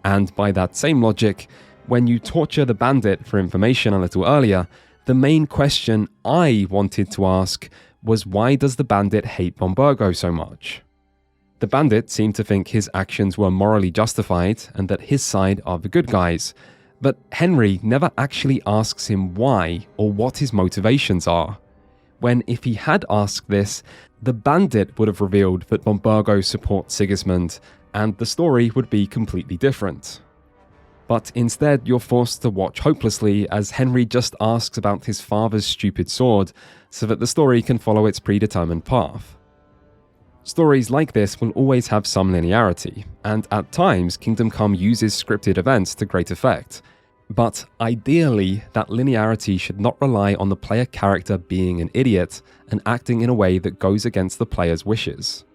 And by that same logic, when you torture the bandit for information a little earlier, the main question I wanted to ask was, why does the bandit hate von Burgo so much? The bandit seemed to think his actions were morally justified and that his side are the good guys, But Henry never actually asks him why or what his motivations are, when if he had asked this, the bandit would have revealed that von Burgo supports Sigismund, and the story would be completely different. But instead, you're forced to watch hopelessly as Henry just asks about his father's stupid sword, so that the story can follow its predetermined path. Stories like this will always have some linearity, and at times Kingdom Come uses scripted events to great effect. But ideally, that linearity should not rely on the player character being an idiot and acting in a way that goes against the player's wishes.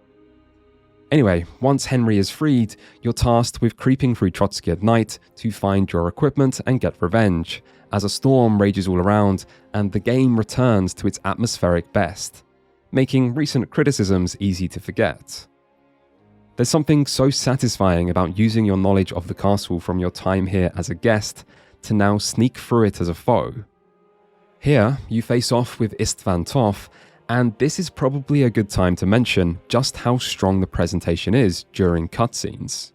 Anyway, once Henry is freed, you're tasked with creeping through Trotsky at night to find your equipment and get revenge, as a storm rages all around and the game returns to its atmospheric best, making recent criticisms easy to forget. There's something so satisfying about using your knowledge of the castle from your time here as a guest to now sneak through it as a foe. Here, you face off with Istvan Toth, and this is probably a good time to mention just how strong the presentation is during cutscenes.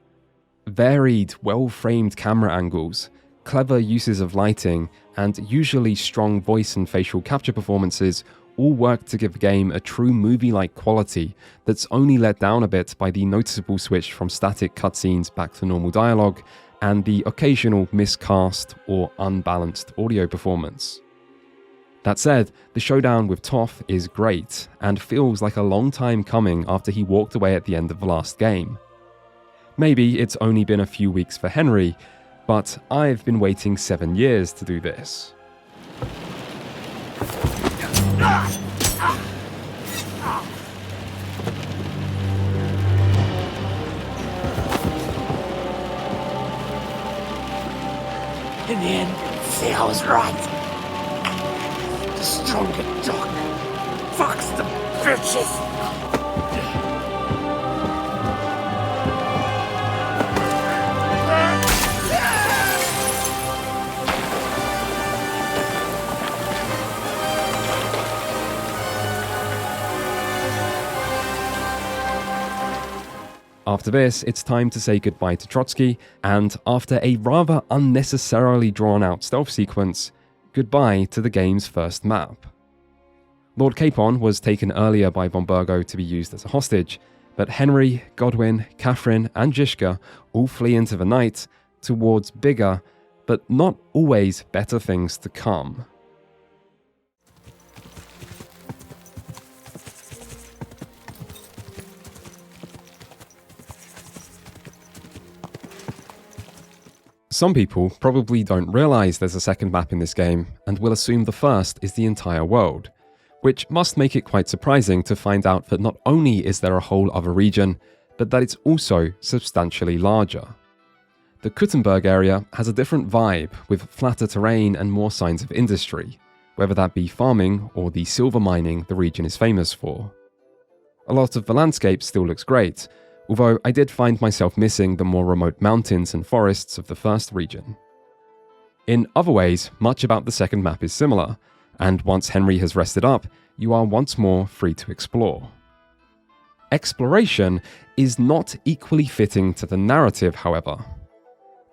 Varied, well-framed camera angles, clever uses of lighting, and usually strong voice and facial capture performances all work to give the game a true movie-like quality that's only let down a bit by the noticeable switch from static cutscenes back to normal dialogue and the occasional miscast or unbalanced audio performance. That said, the showdown with Toth is great and feels like a long time coming after he walked away at the end of the last game. Maybe it's only been a few weeks for Henry, but I've been waiting 7 years to do this. In the end, see, I was right. The stronger dog fucks the bitches. After this, it's time to say goodbye to Trotsky, and after a rather unnecessarily drawn-out stealth sequence, goodbye to the game's first map. Lord Capon was taken earlier by von Burgo to be used as a hostage, but Henry, Godwin, Catherine, and Zizka all flee into the night towards bigger, but not always better things to come. Some people probably don't realise there's a second map in this game, and will assume the first is the entire world, which must make it quite surprising to find out that not only is there a whole other region, but that it's also substantially larger. The Kuttenberg area has a different vibe, with flatter terrain and more signs of industry, whether that be farming or the silver mining the region is famous for. A lot of the landscape still looks great, although I did find myself missing the more remote mountains and forests of the first region. In other ways, much about the second map is similar, and once Henry has rested up, you are once more free to explore. Exploration is not equally fitting to the narrative, however.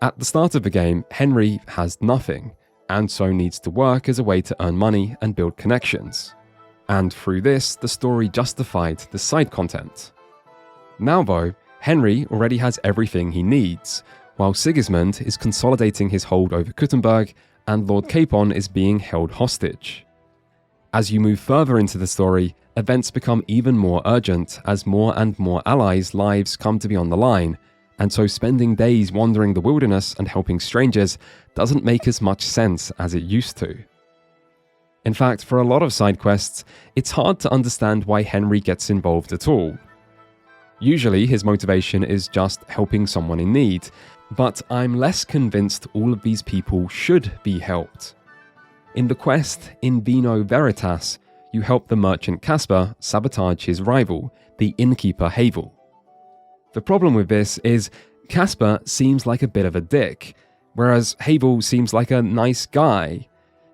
At the start of the game, Henry has nothing, and so needs to work as a way to earn money and build connections. And through this, the story justified the side content. Now though, Henry already has everything he needs, while Sigismund is consolidating his hold over Kuttenberg and Lord Capon is being held hostage. As you move further into the story, events become even more urgent as more and more allies' lives come to be on the line, and so spending days wandering the wilderness and helping strangers doesn't make as much sense as it used to. In fact, for a lot of side quests, it's hard to understand why Henry gets involved at all. Usually his motivation is just helping someone in need, but I'm less convinced all of these people should be helped. In the quest In Vino Veritas, you help the merchant Caspar sabotage his rival, the innkeeper Havel. The problem with this is Caspar seems like a bit of a dick, whereas Havel seems like a nice guy.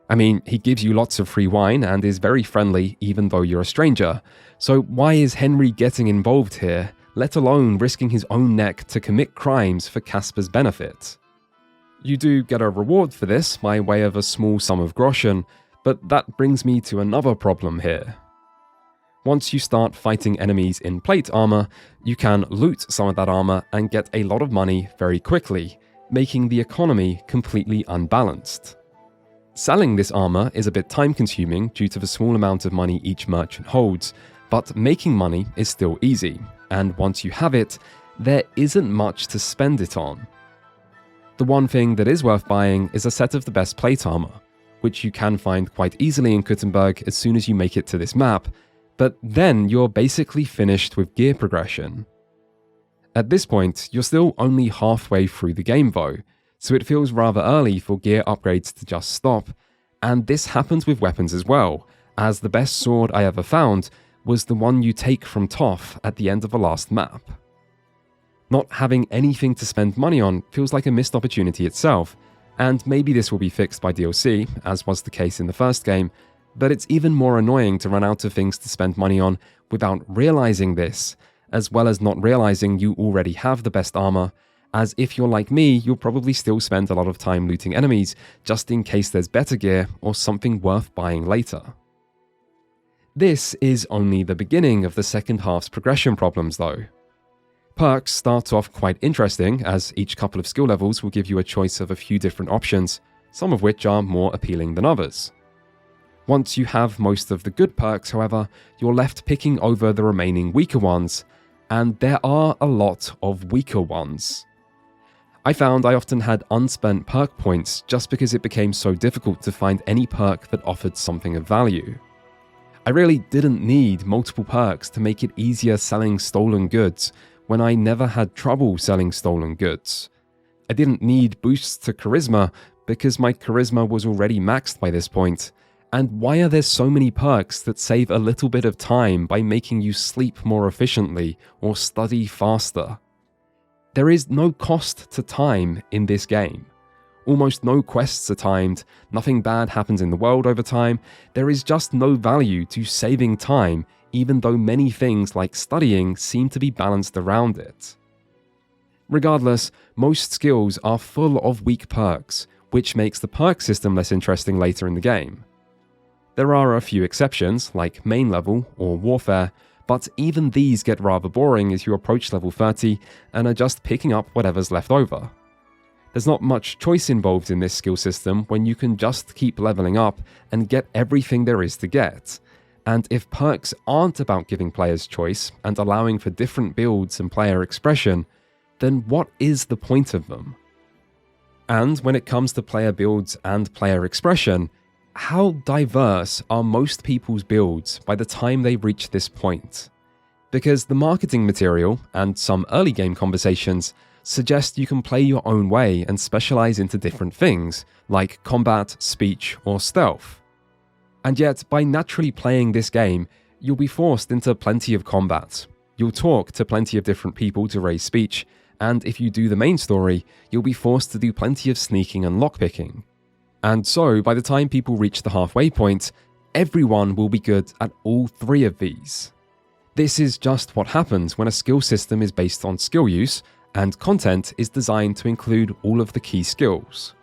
I mean, he gives you lots of free wine and is very friendly even though you're a stranger, so why is Henry getting involved here, let alone risking his own neck to commit crimes for Caspar's benefit? You do get a reward for this by way of a small sum of groschen, but that brings me to another problem here. Once you start fighting enemies in plate armor, you can loot some of that armor and get a lot of money very quickly, making the economy completely unbalanced. Selling this armor is a bit time-consuming due to the small amount of money each merchant holds, but making money is still easy, and once you have it, there isn't much to spend it on. The one thing that is worth buying is a set of the best plate armor, which you can find quite easily in Kuttenberg as soon as you make it to this map, but then you're basically finished with gear progression. At this point, you're still only halfway through the game though, so it feels rather early for gear upgrades to just stop, and this happens with weapons as well, as the best sword I ever found was the one you take from Toff at the end of the last map. Not having anything to spend money on feels like a missed opportunity itself, and maybe this will be fixed by DLC, as was the case in the first game, but it's even more annoying to run out of things to spend money on without realizing this, as well as not realizing you already have the best armor, as if you're like me, you'll probably still spend a lot of time looting enemies just in case there's better gear or something worth buying later. This is only the beginning of the second half's progression problems though. Perks start off quite interesting, as each couple of skill levels will give you a choice of a few different options, some of which are more appealing than others. Once you have most of the good perks, however, you're left picking over the remaining weaker ones, and there are a lot of weaker ones. I found I often had unspent perk points just because it became so difficult to find any perk that offered something of value. I really didn't need multiple perks to make it easier selling stolen goods, when I never had trouble selling stolen goods. I didn't need boosts to charisma because my charisma was already maxed by this point, and why are there so many perks that save a little bit of time by making you sleep more efficiently or study faster? There is no cost to time in this game. Almost no quests are timed, nothing bad happens in the world over time, there is just no value to saving time, even though many things like studying seem to be balanced around it. Regardless, most skills are full of weak perks, which makes the perk system less interesting later in the game. There are a few exceptions, like main level or warfare, but even these get rather boring as you approach level 30 and are just picking up whatever's left over. There's not much choice involved in this skill system when you can just keep leveling up and get everything there is to get. And if perks aren't about giving players choice and allowing for different builds and player expression, then what is the point of them? And when it comes to player builds and player expression, how diverse are most people's builds by the time they reach this point? Because the marketing material and some early game conversations suggest you can play your own way and specialize into different things, like combat, speech, or stealth. And yet, by naturally playing this game, you'll be forced into plenty of combat. You'll talk to plenty of different people to raise speech, and if you do the main story, you'll be forced to do plenty of sneaking and lockpicking. And so, by the time people reach the halfway point, everyone will be good at all three of these. This is just what happens when a skill system is based on skill use, and content is designed to include all of the key skills.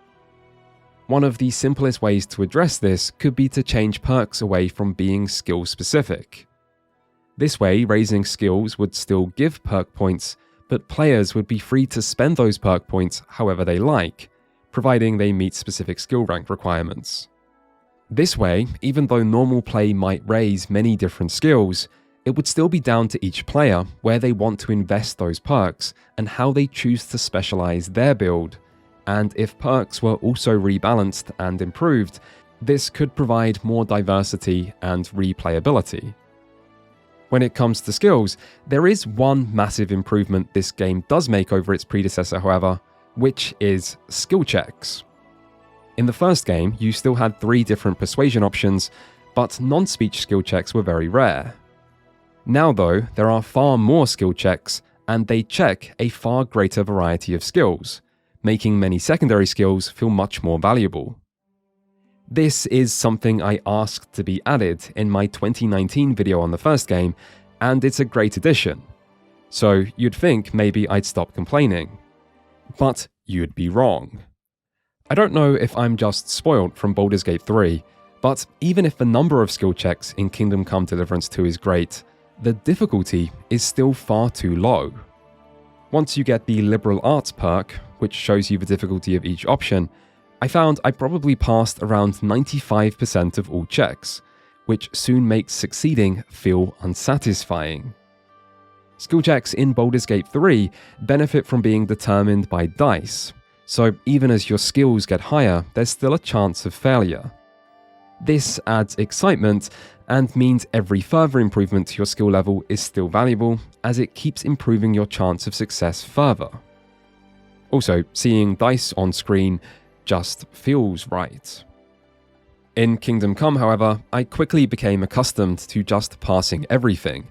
One of the simplest ways to address this could be to change perks away from being skill specific. This way, raising skills would still give perk points, but players would be free to spend those perk points however they like, providing they meet specific skill rank requirements. This way, even though normal play might raise many different skills, it would still be down to each player where they want to invest those perks and how they choose to specialize their build. And if perks were also rebalanced and improved, this could provide more diversity and replayability. When it comes to skills, there is one massive improvement this game does make over its predecessor, however, which is skill checks. In the first game, you still had 3 different persuasion options, but non-speech skill checks were very rare. Now though, there are far more skill checks, and they check a far greater variety of skills, making many secondary skills feel much more valuable. This is something I asked to be added in my 2019 video on the first game, and it's a great addition. So you'd think maybe I'd stop complaining. But you'd be wrong. I don't know if I'm just spoiled from Baldur's Gate 3, but even if the number of skill checks in Kingdom Come Deliverance 2 is great, the difficulty is still far too low. Once you get the liberal arts perk, which shows you the difficulty of each option, I found I probably passed around 95% of all checks, which soon makes succeeding feel unsatisfying. Skill checks in Baldur's Gate 3 benefit from being determined by dice, so even as your skills get higher, there's still a chance of failure. This adds excitement and means every further improvement to your skill level is still valuable, as it keeps improving your chance of success further. Also, seeing dice on screen just feels right. In Kingdom Come, however, I quickly became accustomed to just passing everything,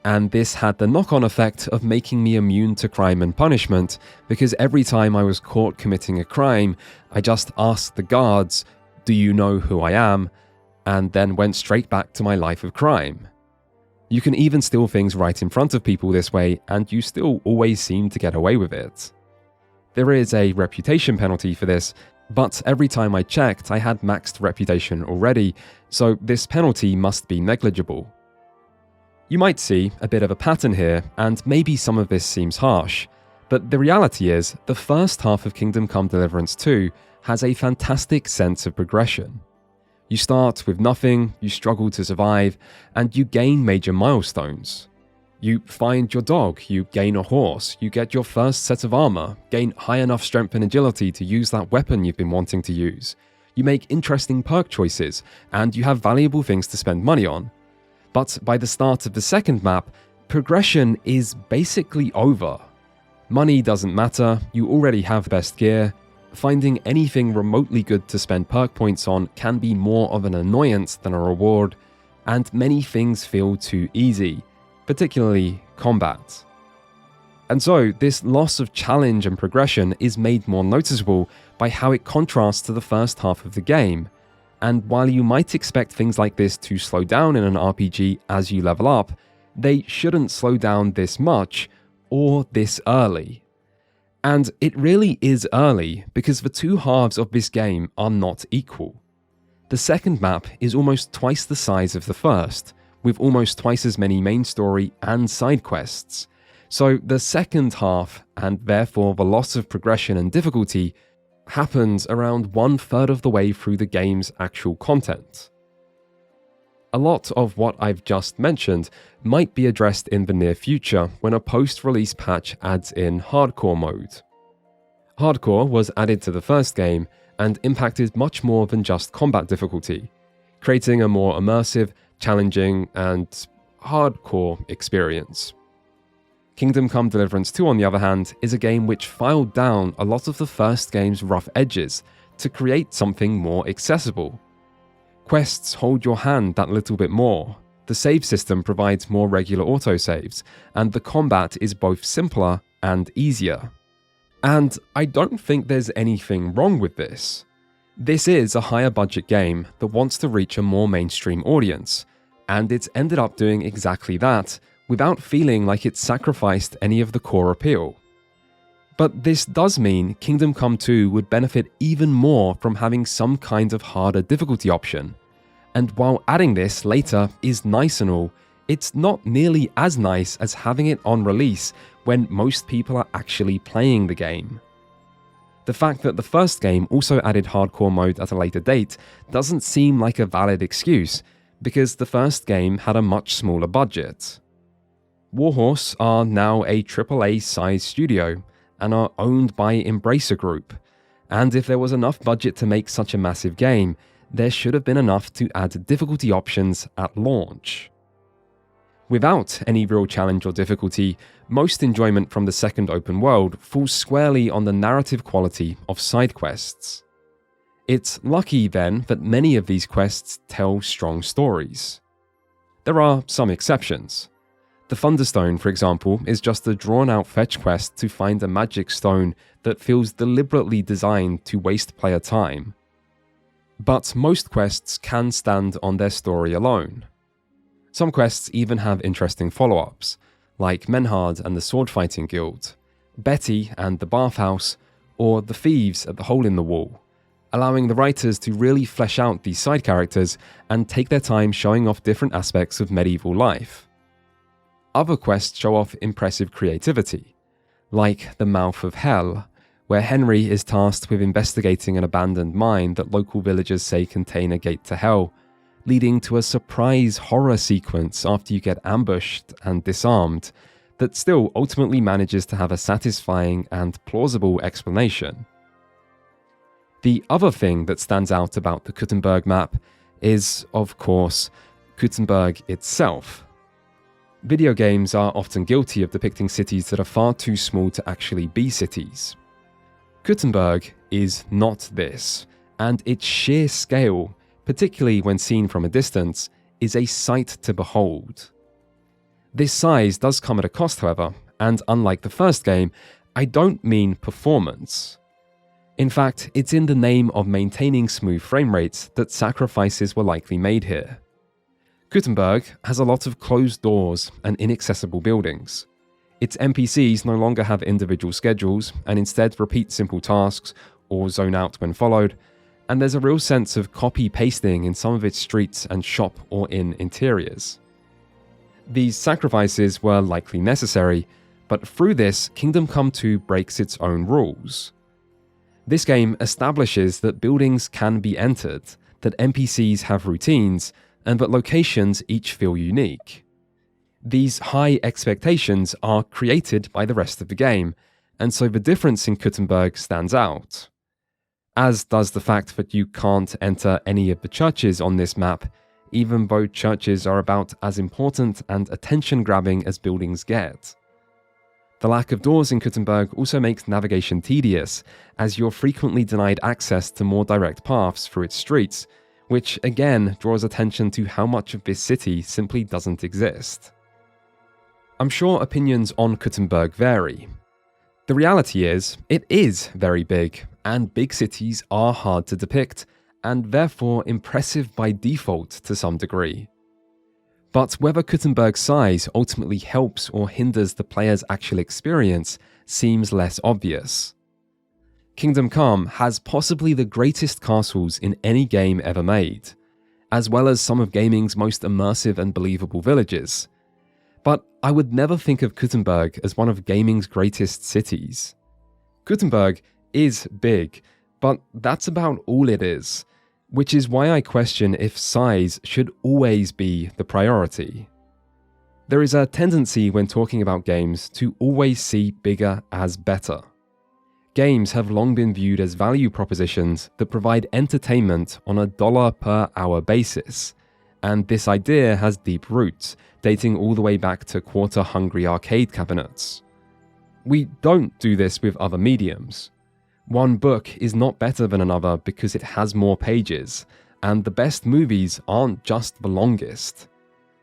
and this had the knock-on effect of making me immune to crime and punishment, because every time I was caught committing a crime, I just asked the guards, "Do you know who I am?" and then went straight back to my life of crime. You can even steal things right in front of people this way, and you still always seem to get away with it. There is a reputation penalty for this, but every time I checked, I had maxed reputation already, so this penalty must be negligible. You might see a bit of a pattern here, and maybe some of this seems harsh, but the reality is the first half of Kingdom Come Deliverance 2 has a fantastic sense of progression. You start with nothing, you struggle to survive, and you gain major milestones. You find your dog, you gain a horse, you get your first set of armor, gain high enough strength and agility to use that weapon you've been wanting to use. You make interesting perk choices, and you have valuable things to spend money on. But by the start of the second map, progression is basically over. Money doesn't matter, you already have best gear. Finding anything remotely good to spend perk points on can be more of an annoyance than a reward, and many things feel too easy, particularly combat. And so, this loss of challenge and progression is made more noticeable by how it contrasts to the first half of the game. And while you might expect things like this to slow down in an RPG as you level up, they shouldn't slow down this much, or this early. And it really is early, because the two halves of this game are not equal. The second map is almost twice the size of the first, with almost twice as many main story and side quests. So the second half, and therefore the loss of progression and difficulty, happens around 1/3 of the way through the game's actual content. A lot of what I've just mentioned might be addressed in the near future when a post-release patch adds in Hardcore mode. Hardcore was added to the first game and impacted much more than just combat difficulty, creating a more immersive, challenging, and hardcore experience. Kingdom Come Deliverance 2, on the other hand, is a game which filed down a lot of the first game's rough edges to create something more accessible. Quests hold your hand that little bit more, the save system provides more regular autosaves, and the combat is both simpler and easier. And I don't think there's anything wrong with this. This is a higher budget game that wants to reach a more mainstream audience, and it's ended up doing exactly that without feeling like it sacrificed any of the core appeal. But this does mean Kingdom Come 2 would benefit even more from having some kind of harder difficulty option. And while adding this later is nice and all, it's not nearly as nice as having it on release when most people are actually playing the game. The fact that the first game also added hardcore mode at a later date doesn't seem like a valid excuse, because the first game had a much smaller budget. Warhorse are now a AAA-sized studio, and are owned by Embracer Group, and if there was enough budget to make such a massive game, there should have been enough to add difficulty options at launch. Without any real challenge or difficulty, most enjoyment from the second open world falls squarely on the narrative quality of side quests. It's lucky then that many of these quests tell strong stories. There are some exceptions. The Thunderstone, for example, is just a drawn-out fetch quest to find a magic stone that feels deliberately designed to waste player time. But most quests can stand on their story alone. Some quests even have interesting follow-ups, like Menhard and the Swordfighting Guild, Betty and the Bathhouse, or the Thieves at the Hole in the Wall, allowing the writers to really flesh out these side characters and take their time showing off different aspects of medieval life. Other quests show off impressive creativity, like the Mouth of Hell, where Henry is tasked with investigating an abandoned mine that local villagers say contain a gate to hell, leading to a surprise horror sequence after you get ambushed and disarmed, that still ultimately manages to have a satisfying and plausible explanation. The other thing that stands out about the Kuttenberg map is, of course, Kuttenberg itself. Video games are often guilty of depicting cities that are far too small to actually be cities. Kuttenberg is not this, and its sheer scale, particularly when seen from a distance, is a sight to behold. This size does come at a cost, however, and unlike the first game, I don't mean performance. In fact, it's in the name of maintaining smooth frame rates that sacrifices were likely made here. Kuttenberg has a lot of closed doors and inaccessible buildings. Its NPCs no longer have individual schedules and instead repeat simple tasks or zone out when followed, and there's a real sense of copy-pasting in some of its streets and shop or inn interiors. These sacrifices were likely necessary, but through this, Kingdom Come 2 breaks its own rules. This game establishes that buildings can be entered, that NPCs have routines, and that locations each feel unique. These high expectations are created by the rest of the game, and so the difference in Kuttenberg stands out. As does the fact that you can't enter any of the churches on this map, even though churches are about as important and attention-grabbing as buildings get. The lack of doors in Kuttenberg also makes navigation tedious, as you're frequently denied access to more direct paths through its streets, which again draws attention to how much of this city simply doesn't exist. I'm sure opinions on Kuttenberg vary. The reality is, it is very big, and big cities are hard to depict, and therefore impressive by default to some degree. But whether Kuttenberg's size ultimately helps or hinders the player's actual experience seems less obvious. Kingdom Come has possibly the greatest castles in any game ever made, as well as some of gaming's most immersive and believable villages. But I would never think of Kuttenberg as one of gaming's greatest cities. Kuttenberg is big, but that's about all it is, which is why I question if size should always be the priority. There is a tendency when talking about games to always see bigger as better. Games have long been viewed as value propositions that provide entertainment on a dollar per hour basis, and this idea has deep roots, dating all the way back to quarter-hungry arcade cabinets. We don't do this with other mediums. One book is not better than another because it has more pages, and the best movies aren't just the longest.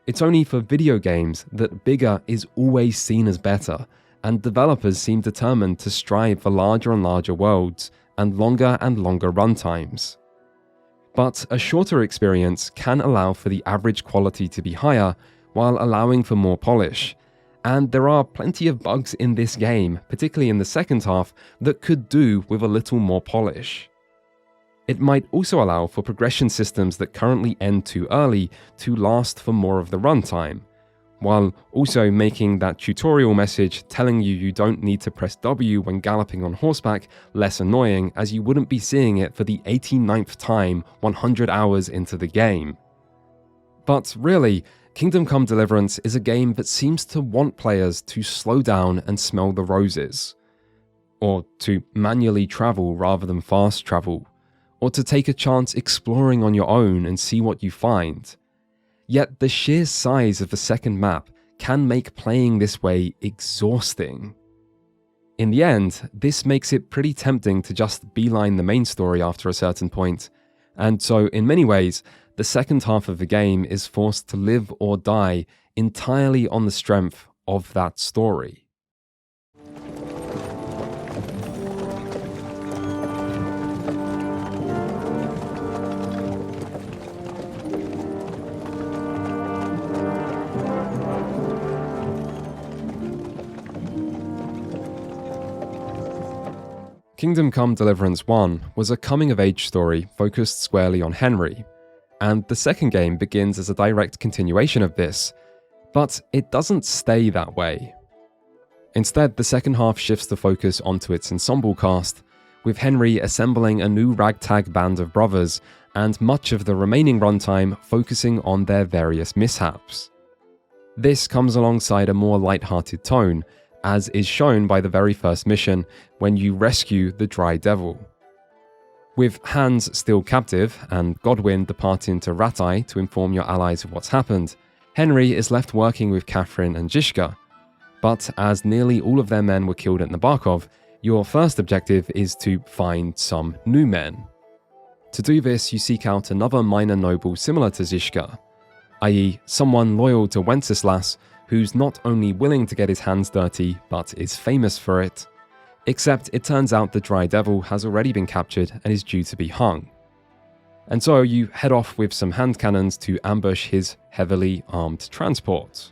It's only for video games that bigger is always seen as better, and developers seem determined to strive for larger and larger worlds and longer runtimes. But a shorter experience can allow for the average quality to be higher while allowing for more polish, and there are plenty of bugs in this game, particularly in the second half, that could do with a little more polish. It might also allow for progression systems that currently end too early to last for more of the runtime, while also making that tutorial message telling you don't need to press W when galloping on horseback less annoying, as you wouldn't be seeing it for the 89th time 100 hours into the game. But really, Kingdom Come Deliverance is a game that seems to want players to slow down and smell the roses, or to manually travel rather than fast travel, or to take a chance exploring on your own and see what you find. Yet the sheer size of the second map can make playing this way exhausting. In the end, this makes it pretty tempting to just beeline the main story after a certain point, and so in many ways, the second half of the game is forced to live or die entirely on the strength of that story. Kingdom Come Deliverance 1 was a coming-of-age story focused squarely on Henry, and the second game begins as a direct continuation of this, but it doesn't stay that way. Instead, the second half shifts the focus onto its ensemble cast, with Henry assembling a new ragtag band of brothers, and much of the remaining runtime focusing on their various mishaps. This comes alongside a more light-hearted tone, as is shown by the very first mission when you rescue the Dry Devil. With Hans still captive and Godwin departing to Rattay to inform your allies of what's happened, Henry is left working with Catherine and Zizka. But as nearly all of their men were killed at Nabokov, your first objective is to find some new men. To do this, you seek out another minor noble similar to Zizka, i.e. someone loyal to Wenceslas, who's not only willing to get his hands dirty, but is famous for it. Except it turns out the Dry Devil has already been captured and is due to be hung. And so you head off with some hand cannons to ambush his heavily armed transport.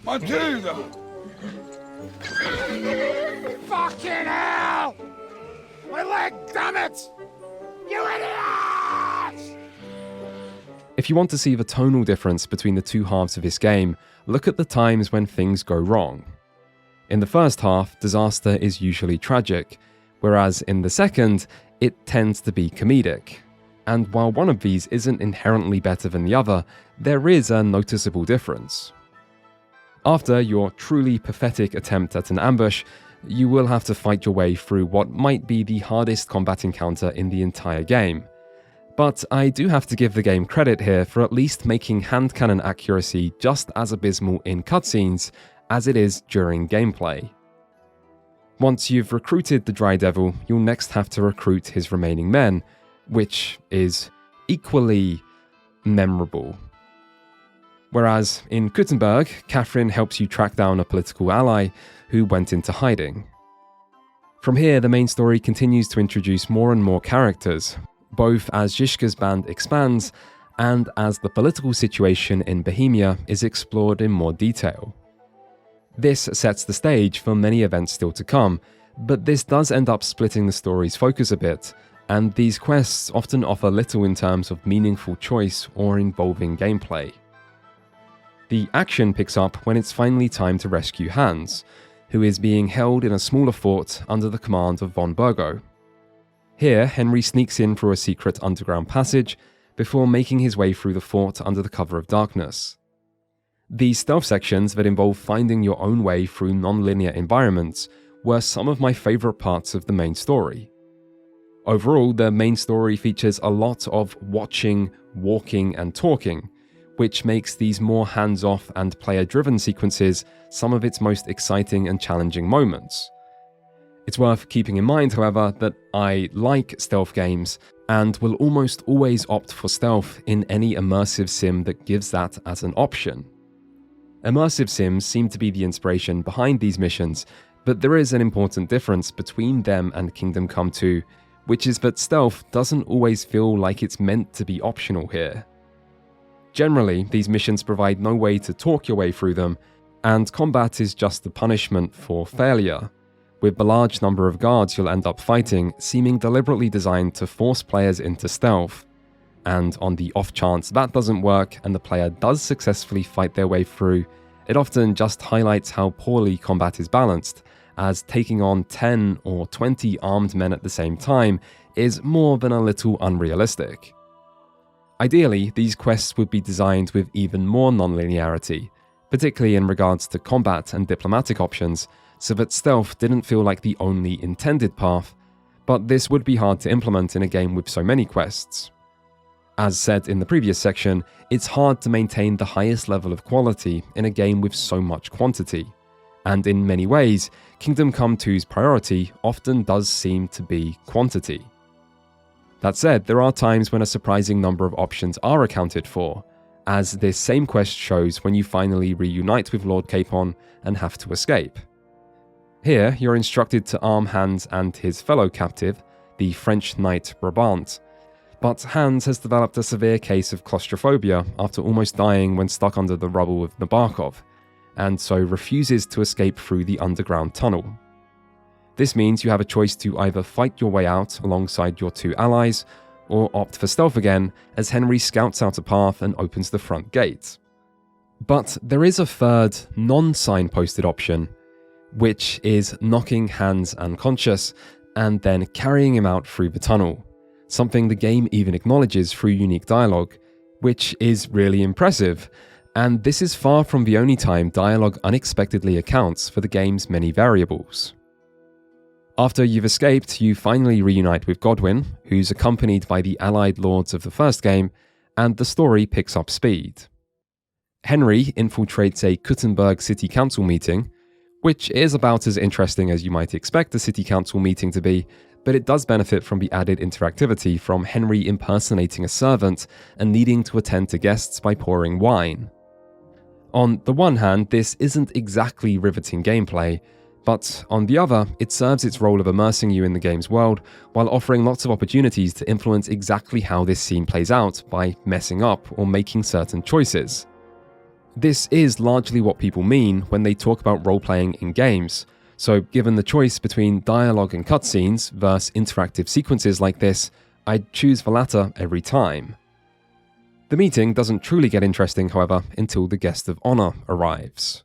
Matilda! Fucking hell! My leg, damn it! You idiots! If you want to see the tonal difference between the two halves of this game, look at the times when things go wrong. In the first half, disaster is usually tragic, whereas in the second, it tends to be comedic. And while one of these isn't inherently better than the other, there is a noticeable difference. After your truly pathetic attempt at an ambush, you will have to fight your way through what might be the hardest combat encounter in the entire game. But I do have to give the game credit here for at least making hand cannon accuracy just as abysmal in cutscenes as it is during gameplay. Once you've recruited the Dry Devil, you'll next have to recruit his remaining men, which is equally memorable. Whereas in Kuttenberg, Catherine helps you track down a political ally who went into hiding. From here, the main story continues to introduce more and more characters, both as Zizka's band expands and as the political situation in Bohemia is explored in more detail. This sets the stage for many events still to come, but this does end up splitting the story's focus a bit, and these quests often offer little in terms of meaningful choice or involving gameplay. The action picks up when it's finally time to rescue Hans, who is being held in a smaller fort under the command of von Burgo. Here, Henry sneaks in through a secret underground passage before making his way through the fort under the cover of darkness. These stealth sections that involve finding your own way through non-linear environments were some of my favourite parts of the main story. Overall, the main story features a lot of watching, walking and talking, which makes these more hands-off and player-driven sequences some of its most exciting and challenging moments. It's worth keeping in mind, however, that I like stealth games and will almost always opt for stealth in any immersive sim that gives that as an option. Immersive sims seem to be the inspiration behind these missions, but there is an important difference between them and Kingdom Come 2, which is that stealth doesn't always feel like it's meant to be optional here. Generally, these missions provide no way to talk your way through them, and combat is just the punishment for failure, with the large number of guards you'll end up fighting seeming deliberately designed to force players into stealth. And on the off chance that doesn't work and the player does successfully fight their way through, it often just highlights how poorly combat is balanced, as taking on 10 or 20 armed men at the same time is more than a little unrealistic. Ideally, these quests would be designed with even more non-linearity, particularly in regards to combat and diplomatic options, so that stealth didn't feel like the only intended path, but this would be hard to implement in a game with so many quests. As said in the previous section, it's hard to maintain the highest level of quality in a game with so much quantity, and in many ways, Kingdom Come 2's priority often does seem to be quantity. That said, there are times when a surprising number of options are accounted for, as this same quest shows when you finally reunite with Lord Capon and have to escape. Here, you're instructed to arm Hans and his fellow captive, the French knight Brabant, but Hans has developed a severe case of claustrophobia after almost dying when stuck under the rubble of Nabokov, and so refuses to escape through the underground tunnel. This means you have a choice to either fight your way out alongside your two allies, or opt for stealth again as Henry scouts out a path and opens the front gate. But there is a third, non-signposted option, which is knocking Hans unconscious and then carrying him out through the tunnel, something the game even acknowledges through unique dialogue, which is really impressive, and this is far from the only time dialogue unexpectedly accounts for the game's many variables. After you've escaped, you finally reunite with Godwin, who's accompanied by the allied lords of the first game, and the story picks up speed. Henry infiltrates a Kuttenberg City Council meeting, which is about as interesting as you might expect a City Council meeting to be, but it does benefit from the added interactivity from Henry impersonating a servant and needing to attend to guests by pouring wine. On the one hand, this isn't exactly riveting gameplay, but on the other, it serves its role of immersing you in the game's world while offering lots of opportunities to influence exactly how this scene plays out by messing up or making certain choices. This is largely what people mean when they talk about role-playing in games, so given the choice between dialogue and cutscenes versus interactive sequences like this, I'd choose the latter every time. The meeting doesn't truly get interesting, however, until the guest of honor arrives.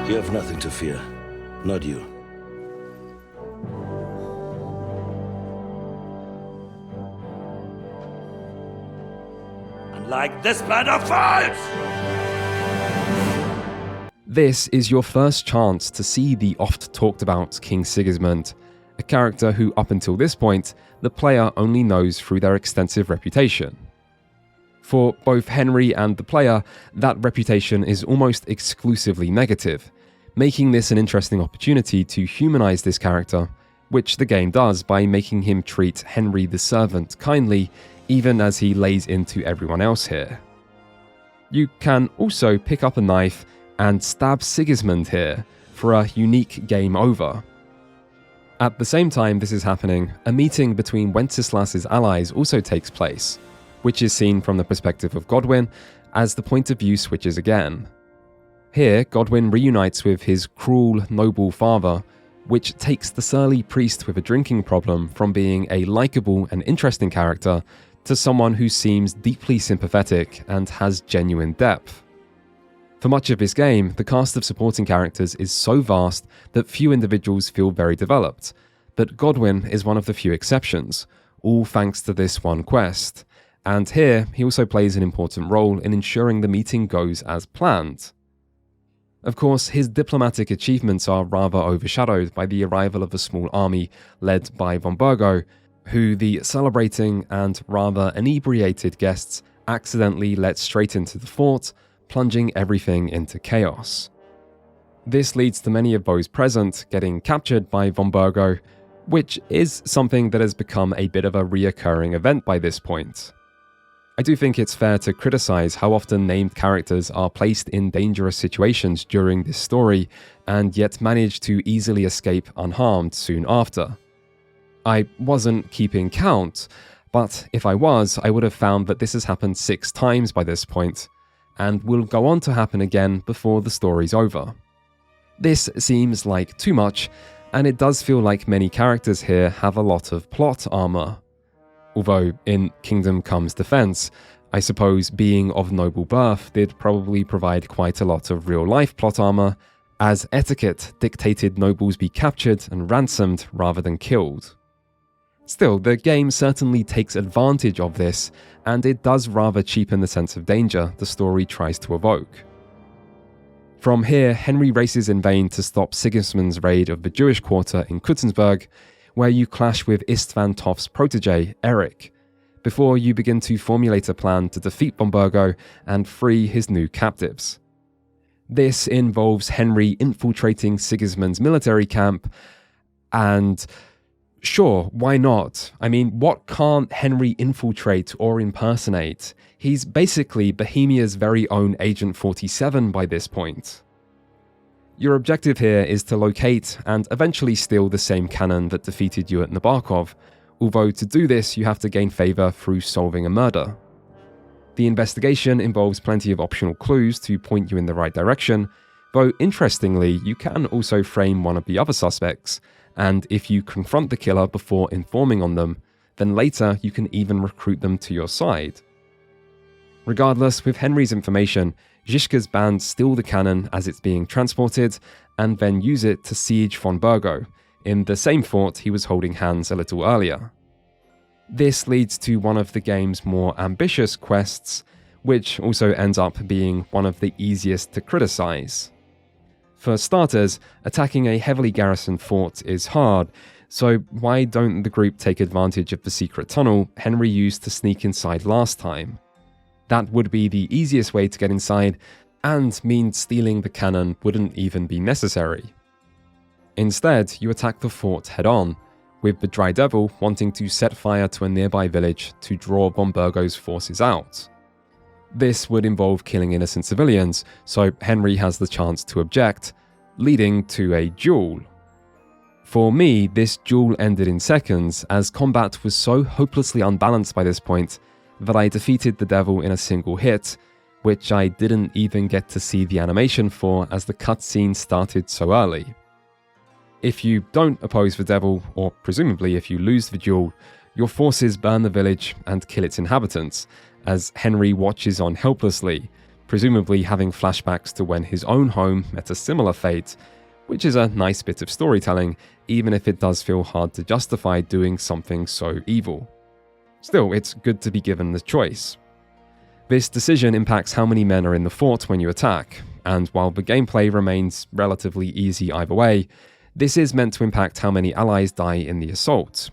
You have nothing to fear. Not you. Unlike this band of fools! This is your first chance to see the oft-talked-about King Sigismund, a character who up until this point, the player only knows through their extensive reputation. For both Henry and the player, that reputation is almost exclusively negative, making this an interesting opportunity to humanize this character, which the game does by making him treat Henry the servant kindly, even as he lays into everyone else here. You can also pick up a knife and stab Sigismund here for a unique game over. At the same time this is happening, a meeting between Wenceslas's allies also takes place, which is seen from the perspective of Godwin as the point of view switches again. Here, Godwin reunites with his cruel, noble father, which takes the surly priest with a drinking problem from being a likable and interesting character to someone who seems deeply sympathetic and has genuine depth. For much of this game, the cast of supporting characters is so vast that few individuals feel very developed, but Godwin is one of the few exceptions, all thanks to this one quest, and here he also plays an important role in ensuring the meeting goes as planned. Of course, his diplomatic achievements are rather overshadowed by the arrival of a small army led by von Burgo, who the celebrating and rather inebriated guests accidentally let straight into the fort, plunging everything into chaos. This leads to many of those present getting captured by von Burgo, which is something that has become a bit of a reoccurring event by this point. I do think it's fair to criticize how often named characters are placed in dangerous situations during this story and yet manage to easily escape unharmed soon after. I wasn't keeping count, but if I was, I would have found that this has happened 6 times by this point, and will go on to happen again before the story's over. This seems like too much, and it does feel like many characters here have a lot of plot armor. Although, in Kingdom Come's defense, I suppose being of noble birth did probably provide quite a lot of real-life plot armor, as etiquette dictated nobles be captured and ransomed rather than killed. Still, the game certainly takes advantage of this, and it does rather cheapen the sense of danger the story tries to evoke. From here, Henry races in vain to stop Sigismund's raid of the Jewish quarter in Kutensberg, where you clash with Istvan Toft's protege, Eric, before you begin to formulate a plan to defeat von Burgo and free his new captives. This involves Henry infiltrating Sigismund's military camp, and sure, why not? I mean, what can't Henry infiltrate or impersonate? He's basically Bohemia's very own Agent 47 by this point. Your objective here is to locate and eventually steal the same cannon that defeated you at Nabokov, although to do this you have to gain favour through solving a murder. The investigation involves plenty of optional clues to point you in the right direction, though interestingly you can also frame one of the other suspects, and if you confront the killer before informing on them, then later you can even recruit them to your side. Regardless, with Henry's information, Žižka's band steal the cannon as it's being transported, and then use it to siege von Burgo, in the same fort he was holding hands a little earlier. This leads to one of the game's more ambitious quests, which also ends up being one of the easiest to criticize. For starters, attacking a heavily garrisoned fort is hard, so why don't the group take advantage of the secret tunnel Henry used to sneak inside last time? That would be the easiest way to get inside, and means stealing the cannon wouldn't even be necessary. Instead, you attack the fort head-on, with the Dry Devil wanting to set fire to a nearby village to draw von Burgo's forces out. This would involve killing innocent civilians, so Henry has the chance to object, leading to a duel. For me, this duel ended in seconds, as combat was so hopelessly unbalanced by this point that I defeated the devil in a single hit, which I didn't even get to see the animation for as the cutscene started so early. If you don't oppose the devil, or presumably if you lose the duel, your forces burn the village and kill its inhabitants, as Henry watches on helplessly, presumably having flashbacks to when his own home met a similar fate, which is a nice bit of storytelling, even if it does feel hard to justify doing something so evil. Still, it's good to be given the choice. This decision impacts how many men are in the fort when you attack, and while the gameplay remains relatively easy either way, this is meant to impact how many allies die in the assault.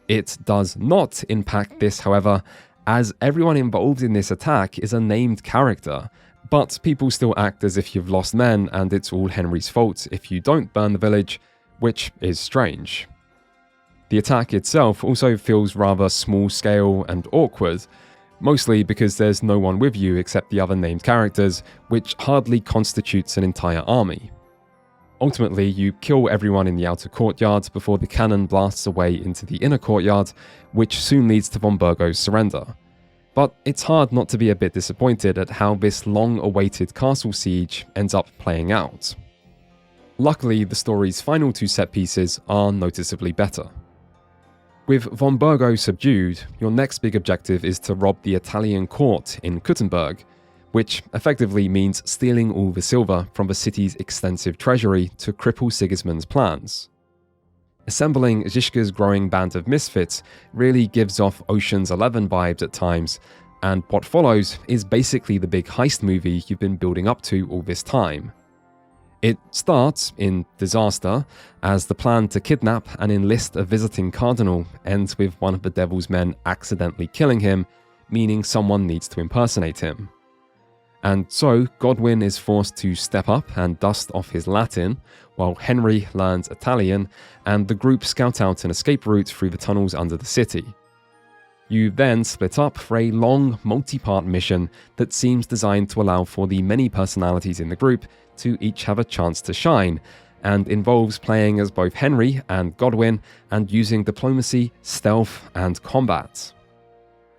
It does not impact this, however, as everyone involved in this attack is a named character, but people still act as if you've lost men and it's all Henry's fault if you don't burn the village, which is strange. The attack itself also feels rather small-scale and awkward, mostly because there's no one with you except the other named characters, which hardly constitutes an entire army. Ultimately, you kill everyone in the outer courtyard before the cannon blasts away into the inner courtyard, which soon leads to von Burgo's surrender. But it's hard not to be a bit disappointed at how this long-awaited castle siege ends up playing out. Luckily, the story's final two set pieces are noticeably better. With von Burgo subdued, your next big objective is to rob the Italian court in Kuttenberg, which effectively means stealing all the silver from the city's extensive treasury to cripple Sigismund's plans. Assembling Žižka's growing band of misfits really gives off Ocean's 11 vibes at times, and what follows is basically the big heist movie you've been building up to all this time. It starts in disaster, as the plan to kidnap and enlist a visiting cardinal ends with one of the devil's men accidentally killing him, meaning someone needs to impersonate him. And so, Godwin is forced to step up and dust off his Latin, while Henry learns Italian, and the group scout out an escape route through the tunnels under the city. You then split up for a long, multi-part mission that seems designed to allow for the many personalities in the group to each have a chance to shine, and involves playing as both Henry and Godwin, and using diplomacy, stealth, and combat.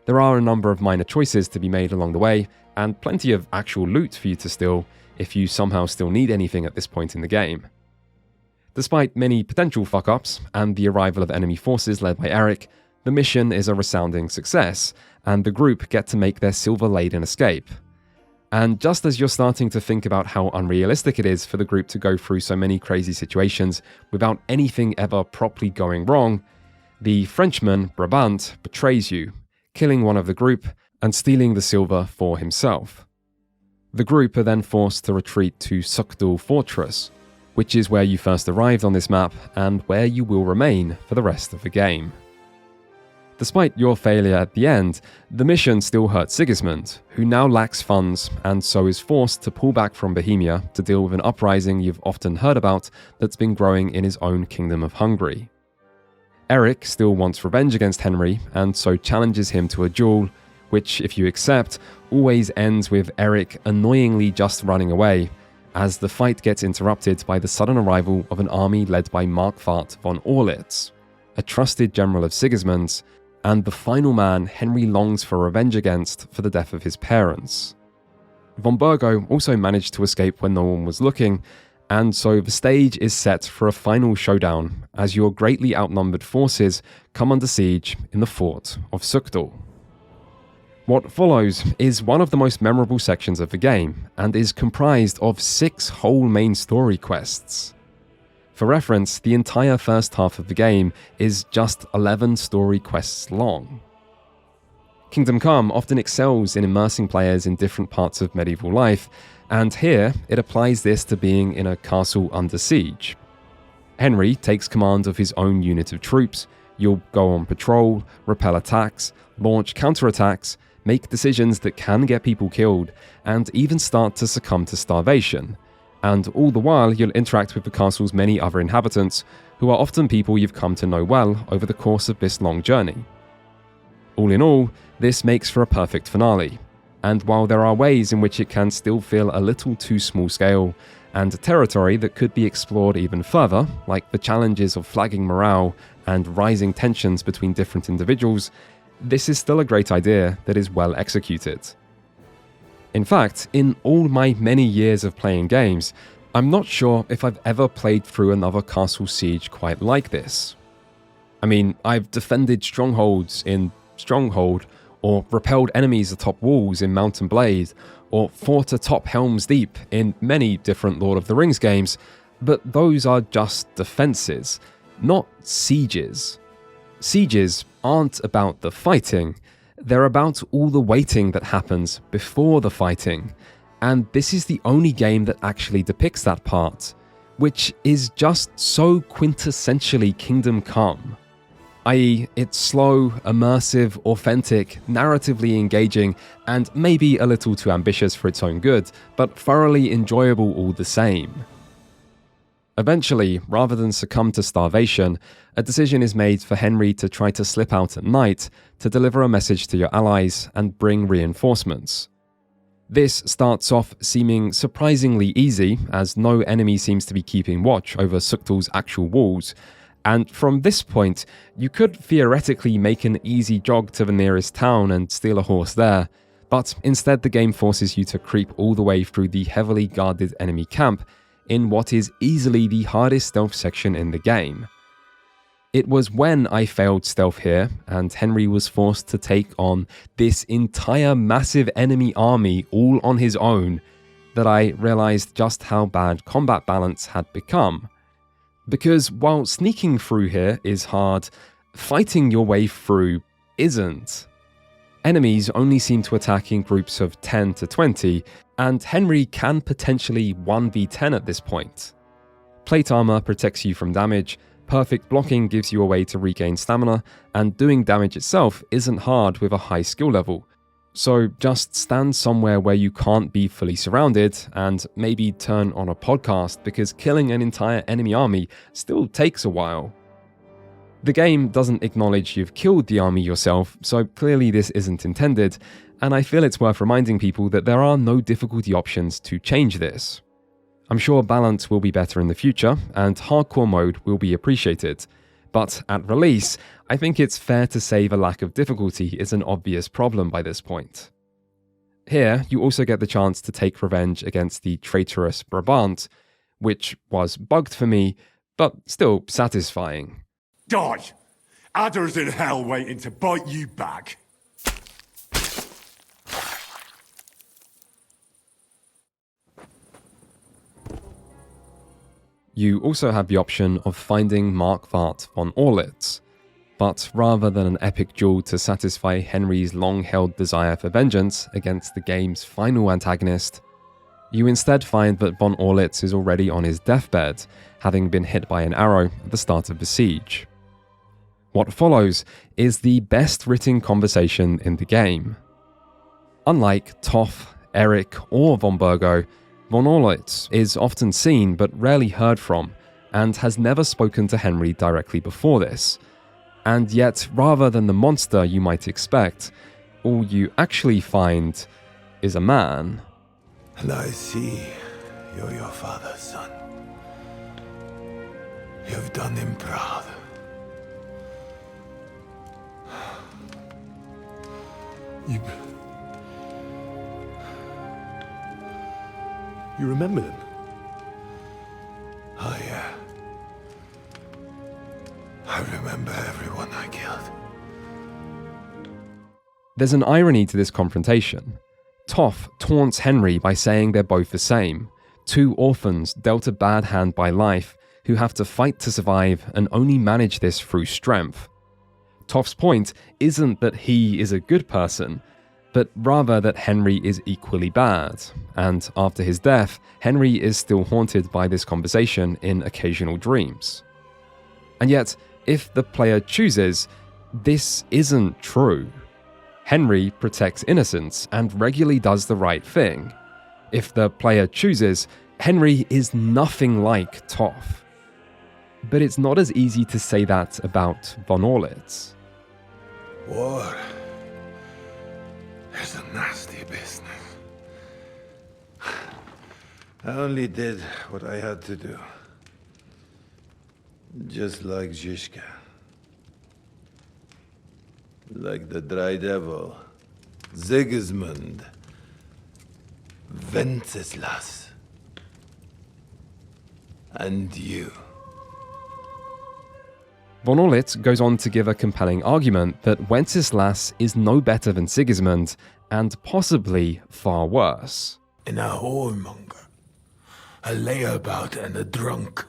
There are a number of minor choices to be made along the way, and plenty of actual loot for you to steal if you somehow still need anything at this point in the game. Despite many potential fuck-ups and the arrival of enemy forces led by Eric, the mission is a resounding success, and the group get to make their silver-laden escape. And just as you're starting to think about how unrealistic it is for the group to go through so many crazy situations without anything ever properly going wrong, the Frenchman, Brabant, betrays you, killing one of the group and stealing the silver for himself. The group are then forced to retreat to Sukdal Fortress, which is where you first arrived on this map and where you will remain for the rest of the game. Despite your failure at the end, the mission still hurts Sigismund, who now lacks funds and so is forced to pull back from Bohemia to deal with an uprising you've often heard about that's been growing in his own kingdom of Hungary. Eric still wants revenge against Henry and so challenges him to a duel, which, if you accept, always ends with Eric annoyingly just running away, as the fight gets interrupted by the sudden arrival of an army led by Markvart von Orlitz, a trusted general of Sigismund's, and the final man Henry longs for revenge against for the death of his parents. Von Burgo also managed to escape when no one was looking, and so the stage is set for a final showdown as your greatly outnumbered forces come under siege in the fort of Sukdal. What follows is one of the most memorable sections of the game, and is comprised of 6 whole main story quests. For reference, the entire first half of the game is just 11 story quests long. Kingdom Come often excels in immersing players in different parts of medieval life, and here it applies this to being in a castle under siege. Henry takes command of his own unit of troops. You'll go on patrol, repel attacks, launch counterattacks, make decisions that can get people killed, and even start to succumb to starvation. And all the while, you'll interact with the castle's many other inhabitants, who are often people you've come to know well over the course of this long journey. All in all, this makes for a perfect finale, and while there are ways in which it can still feel a little too small scale, and territory that could be explored even further, like the challenges of flagging morale and rising tensions between different individuals, this is still a great idea that is well executed. In fact, in all my many years of playing games, I'm not sure if I've ever played through another castle siege quite like this. I mean, I've defended strongholds in Stronghold, or repelled enemies atop walls in Mount and Blade, or fought atop Helm's Deep in many different Lord of the Rings games, but those are just defenses, not sieges. Sieges aren't about the fighting, they're about all the waiting that happens before the fighting, and this is the only game that actually depicts that part, which is just so quintessentially Kingdom Come. I.e., it's slow, immersive, authentic, narratively engaging, and maybe a little too ambitious for its own good, but thoroughly enjoyable all the same. Eventually, rather than succumb to starvation, a decision is made for Henry to try to slip out at night to deliver a message to your allies and bring reinforcements. This starts off seeming surprisingly easy, as no enemy seems to be keeping watch over Sukdal's actual walls, and from this point, you could theoretically make an easy jog to the nearest town and steal a horse there, but instead the game forces you to creep all the way through the heavily guarded enemy camp in what is easily the hardest stealth section in the game. It was when I failed stealth here, and Henry was forced to take on this entire massive enemy army all on his own, that I realized just how bad combat balance had become. Because while sneaking through here is hard, fighting your way through isn't. Enemies only seem to attack in groups of 10 to 20, and Henry can potentially 1v10 at this point. Plate armor protects you from damage, perfect blocking gives you a way to regain stamina, and doing damage itself isn't hard with a high skill level. So just stand somewhere where you can't be fully surrounded, and maybe turn on a podcast, because killing an entire enemy army still takes a while. The game doesn't acknowledge you've killed the army yourself, so clearly this isn't intended, and I feel it's worth reminding people that there are no difficulty options to change this. I'm sure balance will be better in the future, and hardcore mode will be appreciated, but at release, I think it's fair to say the lack of difficulty is an obvious problem by this point. Here, you also get the chance to take revenge against the traitorous Brabant, which was bugged for me, but still satisfying. Die! Adder's in hell waiting to bite you back. You also have the option of finding Markvart von Orlitz, but rather than an epic duel to satisfy Henry's long-held desire for vengeance against the game's final antagonist, you instead find that von Orlitz is already on his deathbed, having been hit by an arrow at the start of the siege. What follows is the best written conversation in the game. Unlike Toff, Eric, or von Burgo, von Orlitz is often seen but rarely heard from, and has never spoken to Henry directly before this. And yet, rather than the monster you might expect, all you actually find is a man. And I see you're your father's son. You've done him proud. You remember them? Oh, yeah. I remember everyone I killed. There's an irony to this confrontation. Toff taunts Henry by saying they're both the same, two orphans dealt a bad hand by life who have to fight to survive and only manage this through strength. Toff's point isn't that he is a good person, but rather that Henry is equally bad, and after his death, Henry is still haunted by this conversation in occasional dreams. And yet, if the player chooses, this isn't true. Henry protects innocence and regularly does the right thing. If the player chooses, Henry is nothing like Toff. But it's not as easy to say that about von Orlitz. War is a nasty business. I only did what I had to do. Just like Zizka. Like the Dry Devil, Sigismund, Wenceslas, and you. Von Orlitz goes on to give a compelling argument that Wenceslas is no better than Sigismund, and possibly far worse. In a whoremonger, a layabout and a drunk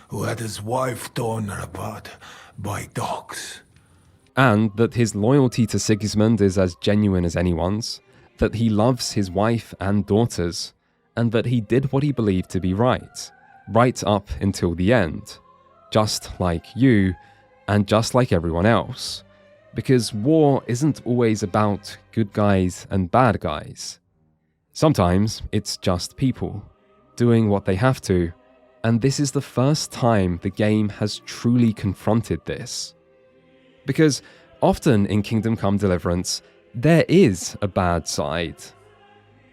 who had his wife torn apart by dogs. And that his loyalty to Sigismund is as genuine as anyone's, that he loves his wife and daughters, and that he did what he believed to be right up until the end, just like you, and just like everyone else. Because war isn't always about good guys and bad guys. Sometimes it's just people, doing what they have to, and this is the first time the game has truly confronted this. Because often in Kingdom Come Deliverance, there is a bad side.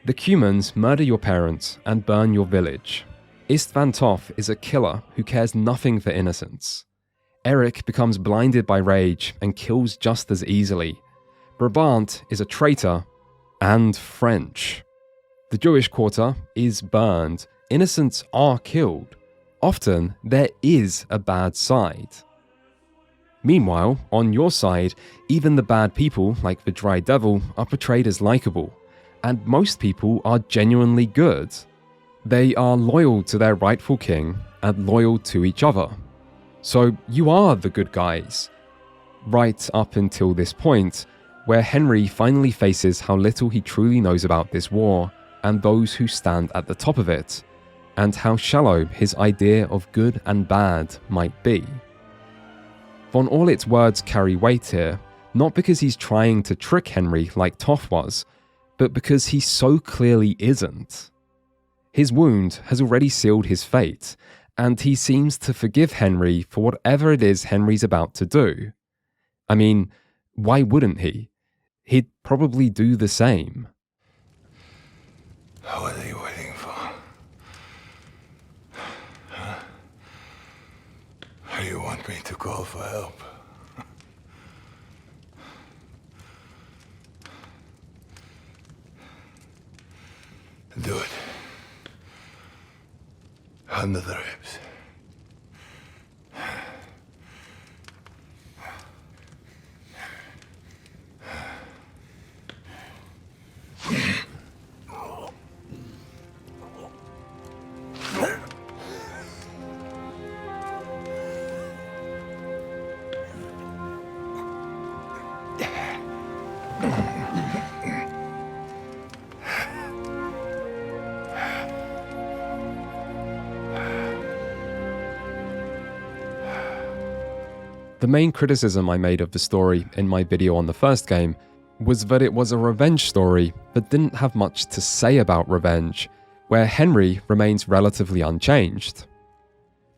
The Cumans murder your parents and burn your village. Istvan Toth is a killer who cares nothing for innocence. Eric becomes blinded by rage and kills just as easily. Brabant is a traitor and French. The Jewish quarter is burned. Innocents are killed. Often, there is a bad side. Meanwhile, on your side, even the bad people, like the Dry Devil, are portrayed as likable, and most people are genuinely good. They are loyal to their rightful king and loyal to each other. So you are the good guys. Right up until this point, where Henry finally faces how little he truly knows about this war and those who stand at the top of it, and how shallow his idea of good and bad might be. Von Orlitz's words carry weight here, not because he's trying to trick Henry like Toth was, but because he so clearly isn't. His wound has already sealed his fate, and he seems to forgive Henry for whatever it is Henry's about to do. I mean, why wouldn't he? He'd probably do the same. What are you waiting for? Huh? Or you want me to call for help? Do it. Under the ribs. The main criticism I made of the story in my video on the first game was that it was a revenge story that didn't have much to say about revenge, where Henry remains relatively unchanged.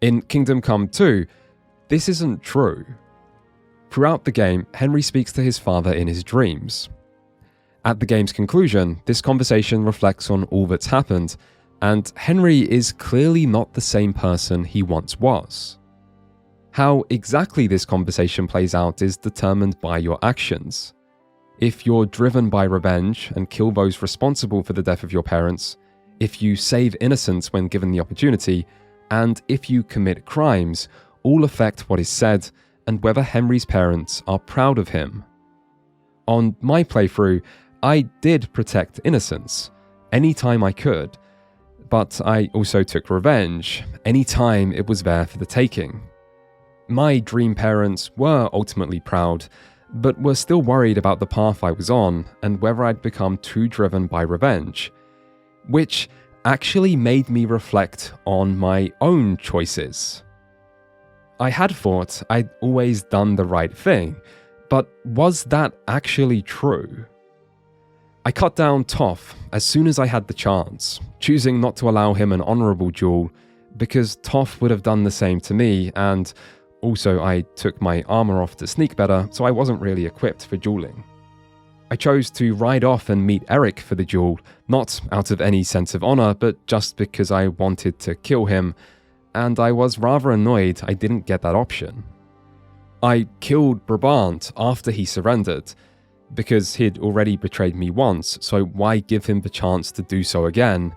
In Kingdom Come 2, this isn't true. Throughout the game, Henry speaks to his father in his dreams. At the game's conclusion, this conversation reflects on all that's happened, and Henry is clearly not the same person he once was. How exactly this conversation plays out is determined by your actions. If you're driven by revenge and kill those responsible for the death of your parents, if you save innocents when given the opportunity, and if you commit crimes, all affect what is said and whether Henry's parents are proud of him. On my playthrough, I did protect innocents, anytime I could, but I also took revenge, anytime it was there for the taking. My dream parents were ultimately proud, but were still worried about the path I was on and whether I'd become too driven by revenge, which actually made me reflect on my own choices. I had thought I'd always done the right thing, but was that actually true? I cut down Toph as soon as I had the chance, choosing not to allow him an honourable duel, because Toph would have done the same to me, and also I took my armour off to sneak better, so I wasn't really equipped for dueling. I chose to ride off and meet Eric for the duel, not out of any sense of honour, but just because I wanted to kill him, and I was rather annoyed I didn't get that option. I killed Brabant after he surrendered, because he'd already betrayed me once, so why give him the chance to do so again?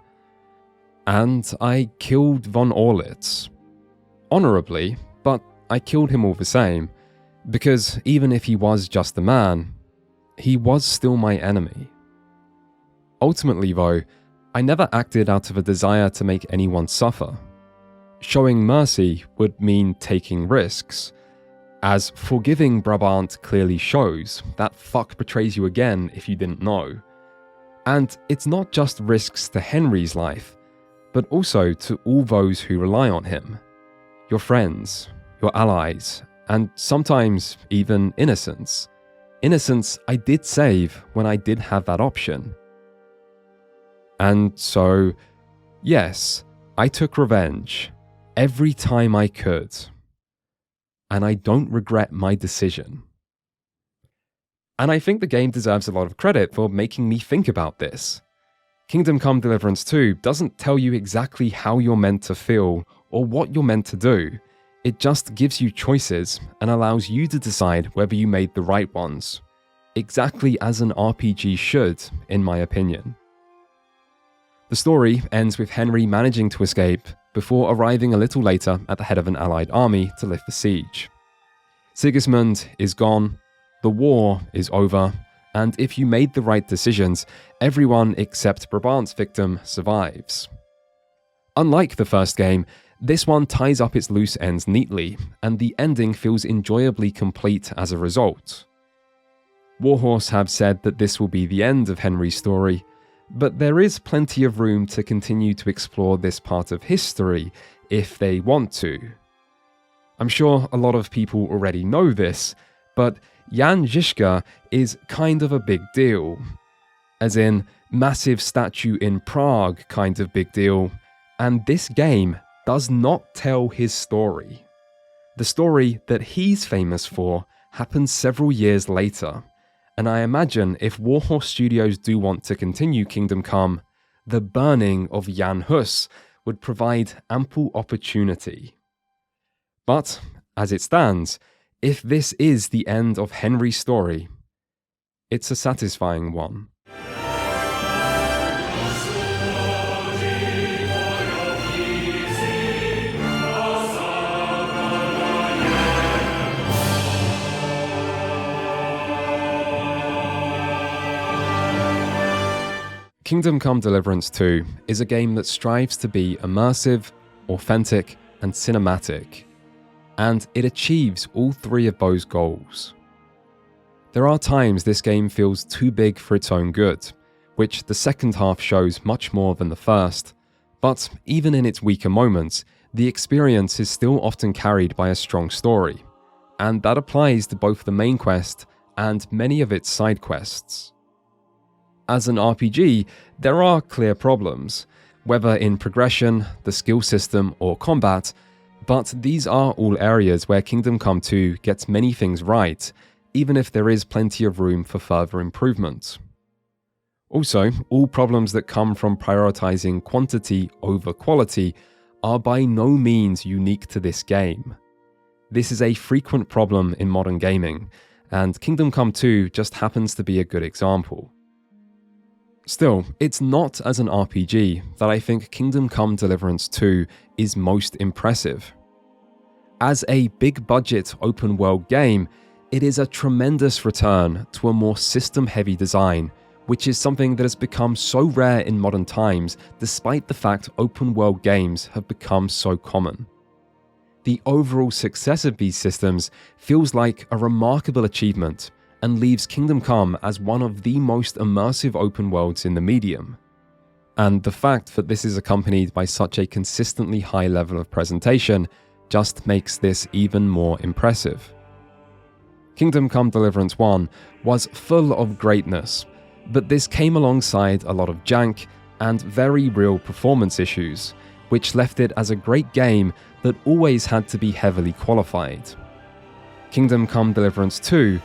And I killed von Orlitz. Honourably, but I killed him all the same, because even if he was just a man, he was still my enemy. Ultimately though, I never acted out of a desire to make anyone suffer. Showing mercy would mean taking risks, as forgiving Brabant clearly shows. That fuck betrays you again if you didn't know. And it's not just risks to Henry's life, but also to all those who rely on him. Your friends, your allies, and sometimes even innocents. Innocents I did save when I did have that option. And so, yes, I took revenge every time I could. And I don't regret my decision. And I think the game deserves a lot of credit for making me think about this. Kingdom Come Deliverance 2 doesn't tell you exactly how you're meant to feel or what you're meant to do. It just gives you choices and allows you to decide whether you made the right ones. Exactly as an RPG should, in my opinion. The story ends with Henry managing to escape before arriving a little later at the head of an allied army to lift the siege. Sigismund is gone, the war is over, and if you made the right decisions, everyone except Brabant's victim survives. Unlike the first game, this one ties up its loose ends neatly, and the ending feels enjoyably complete as a result. Warhorse have said that this will be the end of Henry's story, but there is plenty of room to continue to explore this part of history if they want to. I'm sure a lot of people already know this, but Jan Žižka is kind of a big deal. As in, massive statue in Prague kind of big deal, and this game does not tell his story. The story that he's famous for happens several years later, and I imagine if Warhorse Studios do want to continue Kingdom Come, the burning of Jan Hus would provide ample opportunity. But, as it stands, if this is the end of Henry's story, it's a satisfying one. Kingdom Come Deliverance 2 is a game that strives to be immersive, authentic, and cinematic, and it achieves all three of those goals. There are times this game feels too big for its own good, which the second half shows much more than the first, but even in its weaker moments, the experience is still often carried by a strong story, and that applies to both the main quest and many of its side quests. As an RPG, there are clear problems, whether in progression, the skill system, or combat, but these are all areas where Kingdom Come 2 gets many things right, even if there is plenty of room for further improvement. Also, all problems that come from prioritizing quantity over quality are by no means unique to this game. This is a frequent problem in modern gaming, and Kingdom Come 2 just happens to be a good example. Still, it's not as an RPG that I think Kingdom Come Deliverance 2 is most impressive. As a big-budget open-world game, it is a tremendous return to a more system-heavy design, which is something that has become so rare in modern times despite the fact open-world games have become so common. The overall success of these systems feels like a remarkable achievement and leaves Kingdom Come as one of the most immersive open worlds in the medium. And the fact that this is accompanied by such a consistently high level of presentation just makes this even more impressive. Kingdom Come Deliverance 1 was full of greatness, but this came alongside a lot of jank and very real performance issues, which left it as a great game that always had to be heavily qualified. Kingdom Come Deliverance 2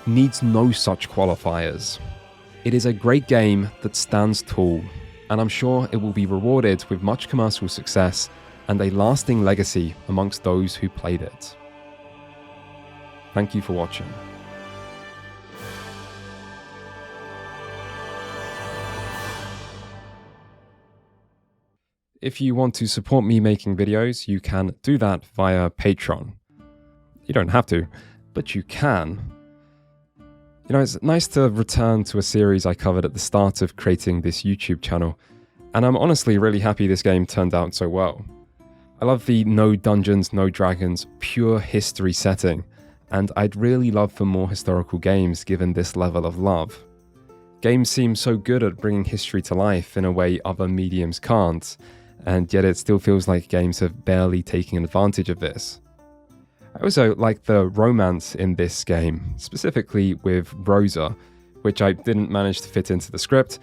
needs no such qualifiers. It is a great game that stands tall, and I'm sure it will be rewarded with much commercial success and a lasting legacy amongst those who played it. Thank you for watching. If you want to support me making videos, you can do that via Patreon. You don't have to, but you can. You know, it's nice to return to a series I covered at the start of creating this YouTube channel, and I'm honestly really happy this game turned out so well. I love the no dungeons, no dragons, pure history setting, and I'd really love for more historical games given this level of love. Games seem so good at bringing history to life in a way other mediums can't, and yet it still feels like games have barely taken advantage of this. I also like the romance in this game, specifically with Rosa, which I didn't manage to fit into the script,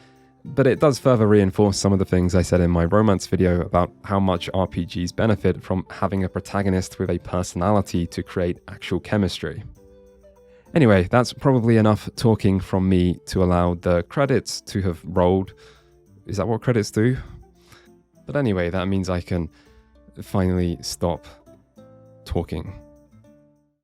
but it does further reinforce some of the things I said in my romance video about how much RPGs benefit from having a protagonist with a personality to create actual chemistry. Anyway, that's probably enough talking from me to allow the credits to have rolled. Is that what credits do? But anyway, that means I can finally stop talking.